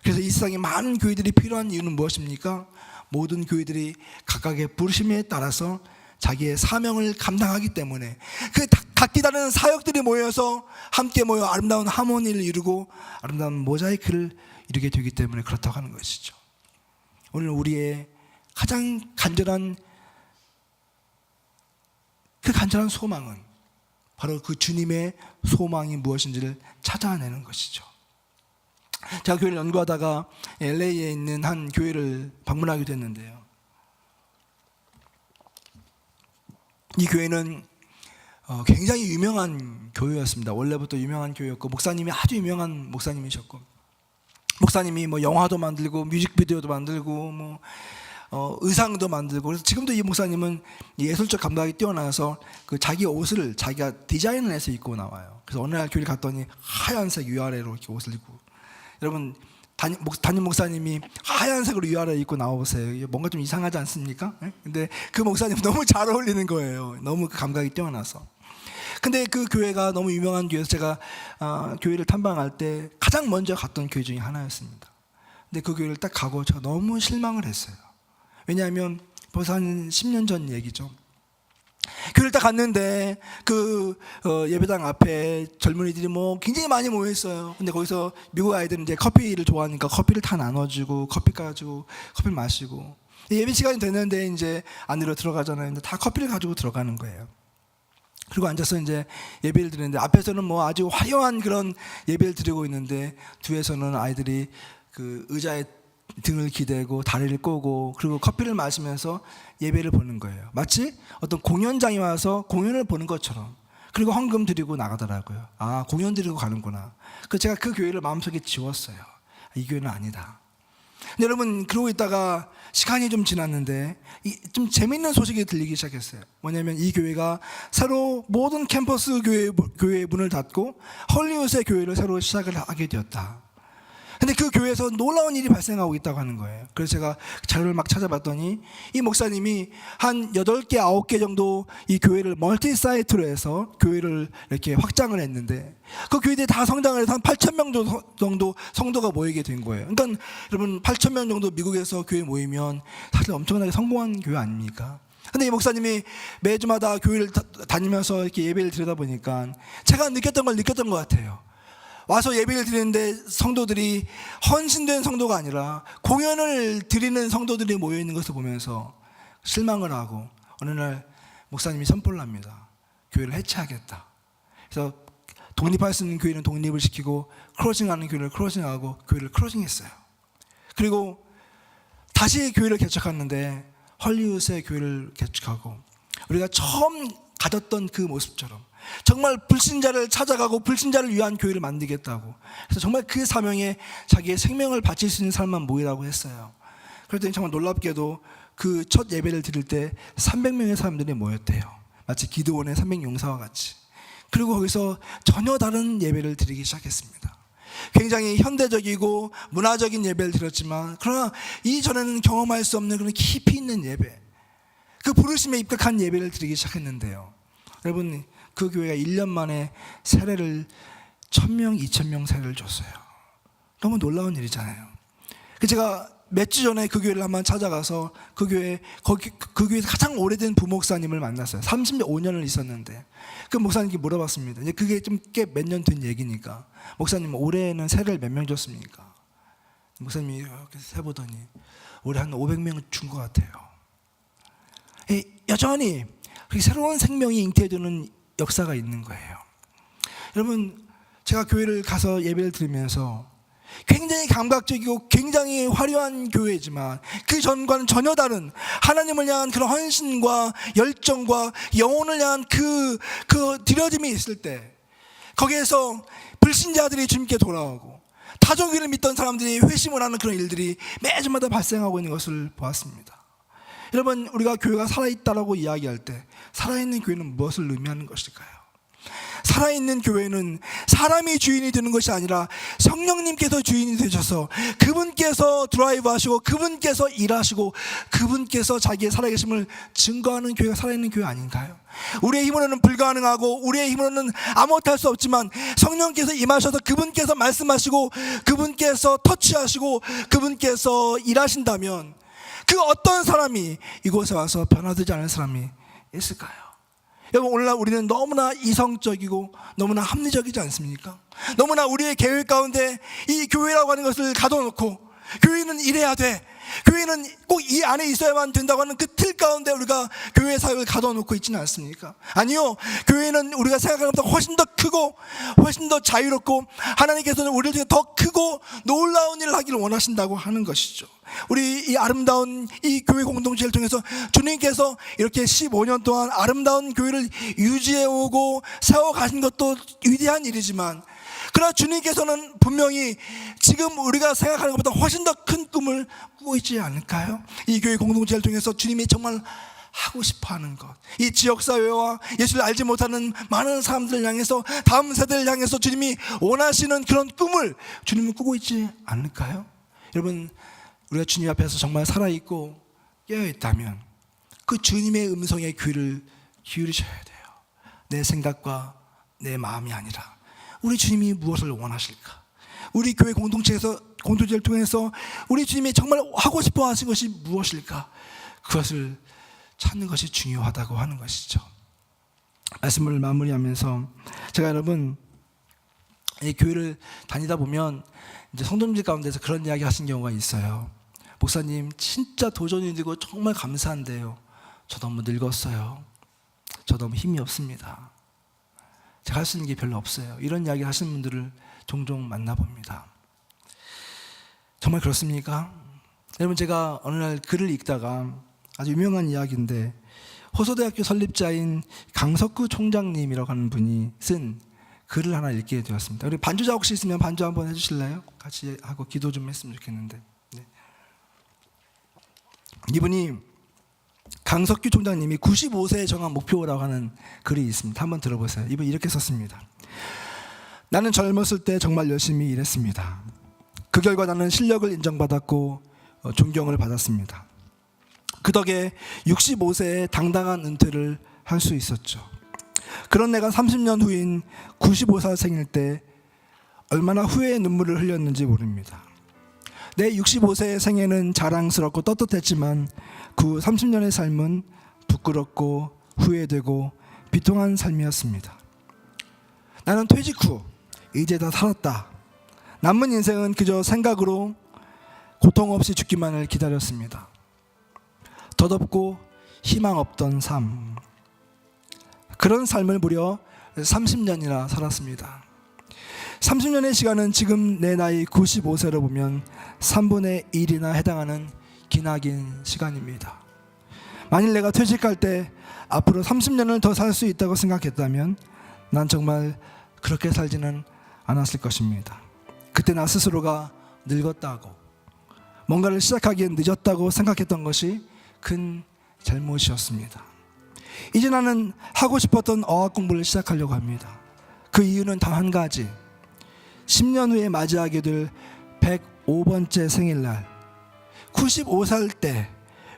그래서 이 세상에 많은 교회들이 필요한 이유는 무엇입니까? 모든 교회들이 각각의 부르심에 따라서 자기의 사명을 감당하기 때문에 그 각기 다른 사역들이 모여서 함께 모여 아름다운 하모니를 이루고 아름다운 모자이크를 이루게 되기 때문에 그렇다고 하는 것이죠. 오늘 우리의 가장 간절한 소망은 바로 그 주님의 소망이 무엇인지를 찾아내는 것이죠. 제가 교회를 연구하다가 LA에 있는 한 교회를 방문하게 됐는데요. 이 교회는 굉장히 유명한 교회였습니다. 원래부터 유명한 교회였고, 목사님이 아주 유명한 목사님이셨고, 목사님이 뭐 영화도 만들고 뮤직비디오도 만들고 의상도 만들고, 그래서 지금도 이 목사님은 예술적 감각이 뛰어나서 그 자기 옷을 자기가 디자인을 해서 입고 나와요. 그래서 어느 날 교회를 갔더니 하얀색 위아래로 이렇게 옷을 입고, 여러분 담임 목사님이 하얀색으로 위아래 입고 나와보세요. 뭔가 좀 이상하지 않습니까? 근데 그 목사님 너무 잘 어울리는 거예요. 너무 그 감각이 뛰어나서. 근데 그 교회가 너무 유명한 교회에서 제가 교회를 탐방할 때 가장 먼저 갔던 교회 중에 하나였습니다. 근데 그 교회를 딱 가고 제가 너무 실망을 했어요. 왜냐하면 벌써 한 10년 전 얘기죠. 교회를 딱 갔는데 그 예배당 앞에 젊은이들이 뭐 굉장히 많이 모여 있어요. 근데 거기서 미국 아이들은 이제 커피를 좋아하니까 커피를 다 나눠주고 커피 가지고 커피를 마시고, 예배 시간이 됐는데 이제 안으로 들어가잖아요. 근데 다 커피를 가지고 들어가는 거예요. 그리고 앉아서 이제 예배를 드리는데, 앞에서는 뭐 아주 화려한 그런 예배를 드리고 있는데 뒤에서는 아이들이 그 의자에 등을 기대고 다리를 꼬고 그리고 커피를 마시면서 예배를 보는 거예요. 마치 어떤 공연장에 와서 공연을 보는 것처럼. 그리고 헌금 드리고 나가더라고요. 아, 공연 드리고 가는구나. 그래서 제가 그 교회를 마음속에 지웠어요. 이 교회는 아니다. 근데 여러분, 그러고 있다가 시간이 좀 지났는데 좀 재밌는 소식이 들리기 시작했어요. 뭐냐면 이 교회가 새로 모든 캠퍼스 교회의 문을 닫고 헐리우드의 교회를 새로 시작을 하게 되었다. 근데 그 교회에서 놀라운 일이 발생하고 있다고 하는 거예요. 그래서 제가 자료를 막 찾아봤더니 이 목사님이 한 8개, 9개 정도 이 교회를 멀티 사이트로 해서 교회를 이렇게 확장을 했는데, 그 교회들이 다 성장을 해서 한 8,000명 정도 성도가 모이게 된 거예요. 그러니까 여러분, 8,000명 정도 미국에서 교회 모이면 사실 엄청나게 성공한 교회 아닙니까? 근데 이 목사님이 매주마다 교회를 다니면서 이렇게 예배를 드리다 보니까 제가 느꼈던 걸 느꼈던 것 같아요. 와서 예배를 드리는데 성도들이 헌신된 성도가 아니라 공연을 드리는 성도들이 모여있는 것을 보면서 실망을 하고, 어느 날 목사님이 선포를 합니다. 교회를 해체하겠다. 그래서 독립할 수 있는 교회는 독립을 시키고 클로징하는 교회를 클로징하고 교회를 클로징했어요. 그리고 다시 교회를 개척하는데 헐리우드의 교회를 개척하고, 우리가 처음 가졌던 그 모습처럼 정말 불신자를 찾아가고 불신자를 위한 교회를 만들겠다고, 그래서 정말 그 사명에 자기의 생명을 바칠 수 있는 사람만 모이라고 했어요. 그랬더니 정말 놀랍게도 그 첫 예배를 드릴 때 300명의 사람들이 모였대요. 마치 기드온의 300용사와 같이. 그리고 거기서 전혀 다른 예배를 드리기 시작했습니다. 굉장히 현대적이고 문화적인 예배를 드렸지만, 그러나 이전에는 경험할 수 없는 그런 깊이 있는 예배, 그 부르심에 입각한 예배를 드리기 시작했는데요. 여러분, 그 교회가 1년 만에 세례를 1,000명, 2,000명 세례를 줬어요. 너무 놀라운 일이잖아요. 제가 몇 주 전에 그 교회를 한번 찾아가서 그 교회에서 가장 오래된 부목사님을 만났어요. 35년을 있었는데 그 목사님께 물어봤습니다. 이제 그게 좀 꽤 몇 년 된 얘기니까, 목사님 올해는 세례를 몇 명 줬습니까? 목사님이 이렇게 세보더니 올해 한 500명 준 것 같아요. 여전히 새로운 생명이 잉태해주는 역사가 있는 거예요. 여러분, 제가 교회를 가서 예배를 드리면서 굉장히 감각적이고 굉장히 화려한 교회지만 그 전과는 전혀 다른 하나님을 향한 그런 헌신과 열정과 영혼을 향한 그 드려짐이 있을 때, 거기에서 불신자들이 주님께 돌아오고 다종교를 믿던 사람들이 회심을 하는 그런 일들이 매주마다 발생하고 있는 것을 보았습니다. 여러분, 우리가 교회가 살아있다라고 이야기할 때 살아있는 교회는 무엇을 의미하는 것일까요? 살아있는 교회는 사람이 주인이 되는 것이 아니라 성령님께서 주인이 되셔서 그분께서 드라이브 하시고 그분께서 일하시고 그분께서 자기의 살아계심을 증거하는 교회가 살아있는 교회 아닌가요? 우리의 힘으로는 불가능하고 우리의 힘으로는 아무것도 할 수 없지만 성령께서 임하셔서 그분께서 말씀하시고 그분께서 터치하시고 그분께서 일하신다면 그 어떤 사람이 이곳에 와서 변화되지 않은 사람이 있을까요? 여러분, 오늘날 우리는 너무나 이성적이고 너무나 합리적이지 않습니까? 너무나 우리의 계획 가운데 이 교회라고 하는 것을 가둬놓고 교회는 이래야 돼, 교회는 꼭 이 안에 있어야만 된다고 하는 그 틀 가운데 우리가 교회 사역을 가둬놓고 있지는 않습니까? 아니요, 교회는 우리가 생각하는 것보다 훨씬 더 크고 훨씬 더 자유롭고 하나님께서는 우리를 통해 더 크고 놀라운 일을 하기를 원하신다고 하는 것이죠. 우리 이 아름다운 이 교회 공동체를 통해서 주님께서 이렇게 15년 동안 아름다운 교회를 유지해오고 세워가신 것도 위대한 일이지만, 그러나 주님께서는 분명히 지금 우리가 생각하는 것보다 훨씬 더 큰 꿈을 꾸고 있지 않을까요? 이 교회 공동체를 통해서 주님이 정말 하고 싶어하는 것, 이 지역사회와 예수를 알지 못하는 많은 사람들을 향해서, 다음 세대를 향해서 주님이 원하시는 그런 꿈을 주님은 꾸고 있지 않을까요? 여러분, 우리가 주님 앞에서 정말 살아있고 깨어있다면 그 주님의 음성에 귀를 기울이셔야 돼요. 내 생각과 내 마음이 아니라 우리 주님이 무엇을 원하실까? 우리 교회 공동체를 통해서 우리 주님이 정말 하고 싶어 하신 것이 무엇일까? 그것을 찾는 것이 중요하다고 하는 것이죠. 말씀을 마무리하면서 제가 여러분, 이 교회를 다니다 보면 이제 성도님들 가운데서 그런 이야기 하신 경우가 있어요. 목사님, 진짜 도전이 되고 정말 감사한데요, 저 너무 늙었어요. 저 너무 힘이 없습니다. 제가 할 수 있는 게 별로 없어요. 이런 이야기 하시는 분들을 종종 만나봅니다. 정말 그렇습니까? 여러분, 제가 어느 날 글을 읽다가 아주 유명한 이야기인데, 호서대학교 설립자인 강석구 총장님이라고 하는 분이 쓴 글을 하나 읽게 되었습니다. 우리 반주자 혹시 있으면 반주 한번 해주실래요? 같이 하고 기도 좀 했으면 좋겠는데. 네. 이분이, 강석규 총장님이 95세에 정한 목표라고 하는 글이 있습니다. 한번 들어보세요. 이분이 이렇게 썼습니다. 나는 젊었을 때 정말 열심히 일했습니다. 그 결과 나는 실력을 인정받았고 존경을 받았습니다. 그 덕에 65세에 당당한 은퇴를 할 수 있었죠. 그런 내가 30년 후인 95살 생일 때 얼마나 후회의 눈물을 흘렸는지 모릅니다. 내 65세의 생애는 자랑스럽고 떳떳했지만 그 30년의 삶은 부끄럽고 후회되고 비통한 삶이었습니다. 나는 퇴직 후 이제 다 살았다. 남은 인생은 그저 생각으로 고통 없이 죽기만을 기다렸습니다. 덧없고 희망 없던 삶, 그런 삶을 무려 30년이나 살았습니다. 30년의 시간은 지금 내 나이 95세로 보면 3분의 1이나 해당하는 기나긴 시간입니다. 만일 내가 퇴직할 때 앞으로 30년을 더 살 수 있다고 생각했다면 난 정말 그렇게 살지는 않았을 것입니다. 그때 나 스스로가 늙었다고, 뭔가를 시작하기엔 늦었다고 생각했던 것이 큰 잘못이었습니다. 이제 나는 하고 싶었던 어학 공부를 시작하려고 합니다. 그 이유는 단 한 가지, 10년 후에 맞이하게 될 105번째 생일날 95살 때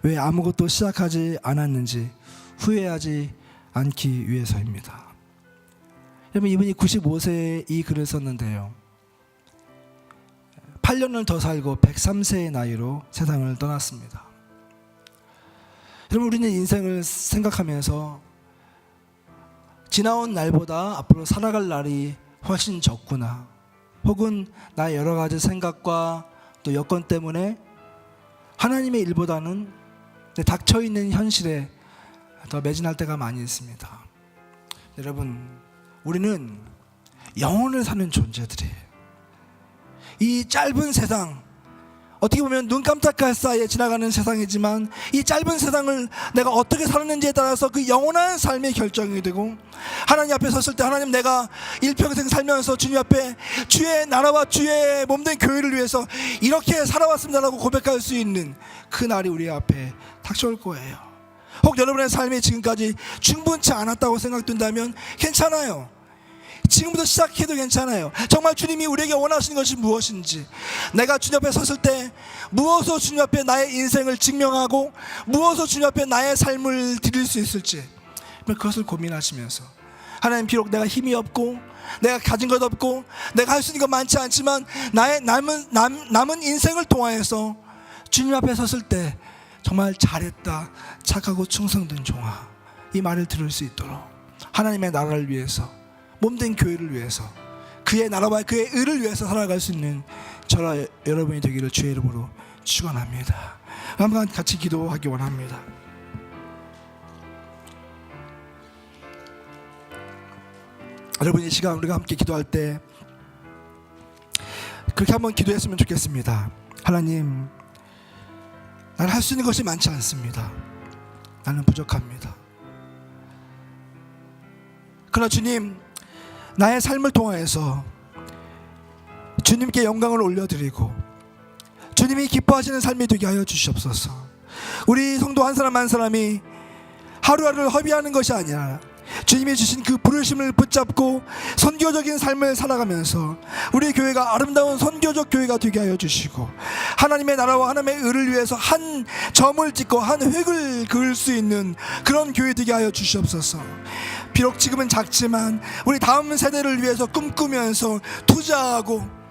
왜 아무것도 시작하지 않았는지 후회하지 않기 위해서입니다. 여러분, 이분이 95세에 이 글을 썼는데요, 8년을 더 살고 103세의 나이로 세상을 떠났습니다. 여러분, 우리는 인생을 생각하면서 지나온 날보다 앞으로 살아갈 날이 훨씬 적구나, 혹은 나의 여러 가지 생각과 또 여건 때문에 하나님의 일보다는 닥쳐있는 현실에 더 매진할 때가 많이 있습니다. 여러분, 우리는 영혼을 사는 존재들이에요. 이 짧은 세상, 어떻게 보면 눈 깜짝할 사이에 지나가는 세상이지만 이 짧은 세상을 내가 어떻게 살았는지에 따라서 그 영원한 삶의 결정이 되고, 하나님 앞에 섰을 때 하나님, 내가 일평생 살면서 주님 앞에 주의 나라와 주의 몸된 교회를 위해서 이렇게 살아왔습니다라고 고백할 수 있는 그 날이 우리 앞에 닥쳐올 거예요. 혹 여러분의 삶이 지금까지 충분치 않았다고 생각된다면 괜찮아요. 지금부터 시작해도 괜찮아요. 정말 주님이 우리에게 원하시는 것이 무엇인지, 내가 주님 앞에 섰을 때 무엇으로 주님 앞에 나의 인생을 증명하고 무엇으로 주님 앞에 나의 삶을 드릴 수 있을지, 그것을 고민하시면서, 하나님, 비록 내가 힘이 없고 내가 가진 것 없고 내가 할 수 있는 것 많지 않지만 나의 남은 인생을 통하여서 주님 앞에 섰을 때 정말 잘했다, 착하고 충성된 종아, 이 말을 들을 수 있도록 하나님의 나라를 위해서, 몸된 교회를 위해서 그 그의 나라와 그의 의를 위해서 살아갈 수 있는 저와 여러분이 되기를 주의 이름으로 축원합니다. 한번 같이 기도하기 원합니다. 여러분, 이 시간 우리가 함께 기도할 때 그렇게 한번 기도했으면 좋겠습니다. 하나님, 나는 할 수 있는 것이 많지 않습니다. 나는 부족합니다. 그러나 주님, 나의 삶을 통하여서 주님께 영광을 올려드리고 주님이 기뻐하시는 삶이 되게 하여 주시옵소서. 우리 성도 한 사람 한 사람이 하루하루를 허비하는 것이 아니라 주님이 주신 그 부르심을 붙잡고 선교적인 삶을 살아가면서 우리 교회가 아름다운 선교적 교회가 되게 하여 주시고 하나님의 나라와 하나님의 의를 위해서 한 점을 찍고 한 획을 그을 수 있는 그런 교회 되게 하여 주시옵소서. 비록 지금은 작지만 우리 다음 세대를 위해서 꿈꾸면서 투자하고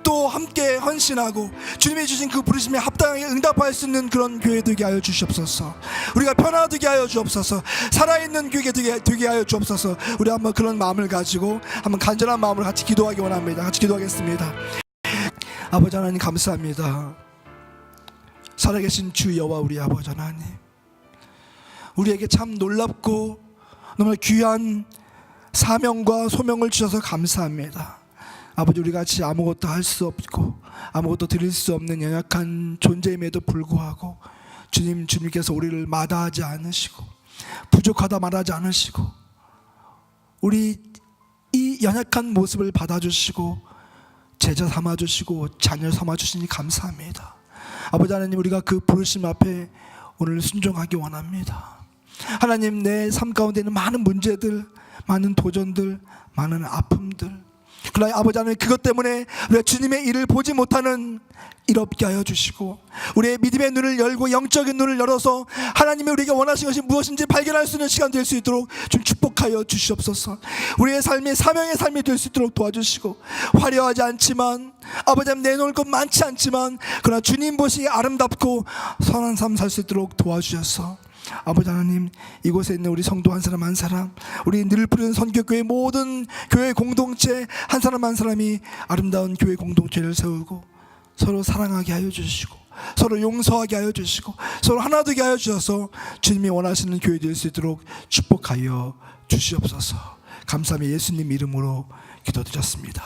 또 함께 헌신하고 주님이 주신 그 부르심에 합당하게 응답할 수 있는 그런 교회 되게 하여 주시옵소서. 우리가 변화되게 하여 주옵소서. 살아있는 교회 되게 하여 주옵소서. 우리 한번 그런 마음을 가지고 한번 간절한 마음으로 같이 기도하기 원합니다. 같이 기도하겠습니다. 아버지 하나님, 감사합니다. 살아계신 주 여호와 우리 아버지 하나님, 우리에게 참 놀랍고 정말 귀한 사명과 소명을 주셔서 감사합니다. 아버지, 우리 같이 아무것도 할 수 없고 아무것도 드릴 수 없는 연약한 존재임에도 불구하고 주님께서 우리를 마다하지 않으시고 부족하다 말하지 않으시고 우리 이 연약한 모습을 받아주시고 제자 삼아주시고 자녀 삼아주시니 감사합니다. 아버지 하나님, 우리가 그 부르심 앞에 오늘 순종하기 원합니다. 하나님, 내 삶 가운데 있는 많은 문제들, 많은 도전들, 많은 아픔들, 그러나 아버지 하나님, 그것 때문에 우리가 주님의 일을 보지 못하는 일 없게 하여 주시고 우리의 믿음의 눈을 열고 영적인 눈을 열어서 하나님이 우리가 원하시는 것이 무엇인지 발견할 수 있는 시간 될 수 있도록 좀 축복하여 주시옵소서. 우리의 삶이 사명의 삶이 될 수 있도록 도와주시고 화려하지 않지만 아버지 하나님, 내놓을 것 많지 않지만 그러나 주님 보시기에 아름답고 선한 삶 살 수 있도록 도와주셔서 아버지 하나님, 이곳에 있는 우리 성도 한 사람 한 사람, 우리 늘 부르는 선교교회 모든 교회 공동체 한 사람 한 사람이 아름다운 교회 공동체를 세우고 서로 사랑하게 하여 주시고 서로 용서하게 하여 주시고 서로 하나 되게 하여 주셔서 주님이 원하시는 교회 될 수 있도록 축복하여 주시옵소서. 감사하며 예수님 이름으로 기도드렸습니다.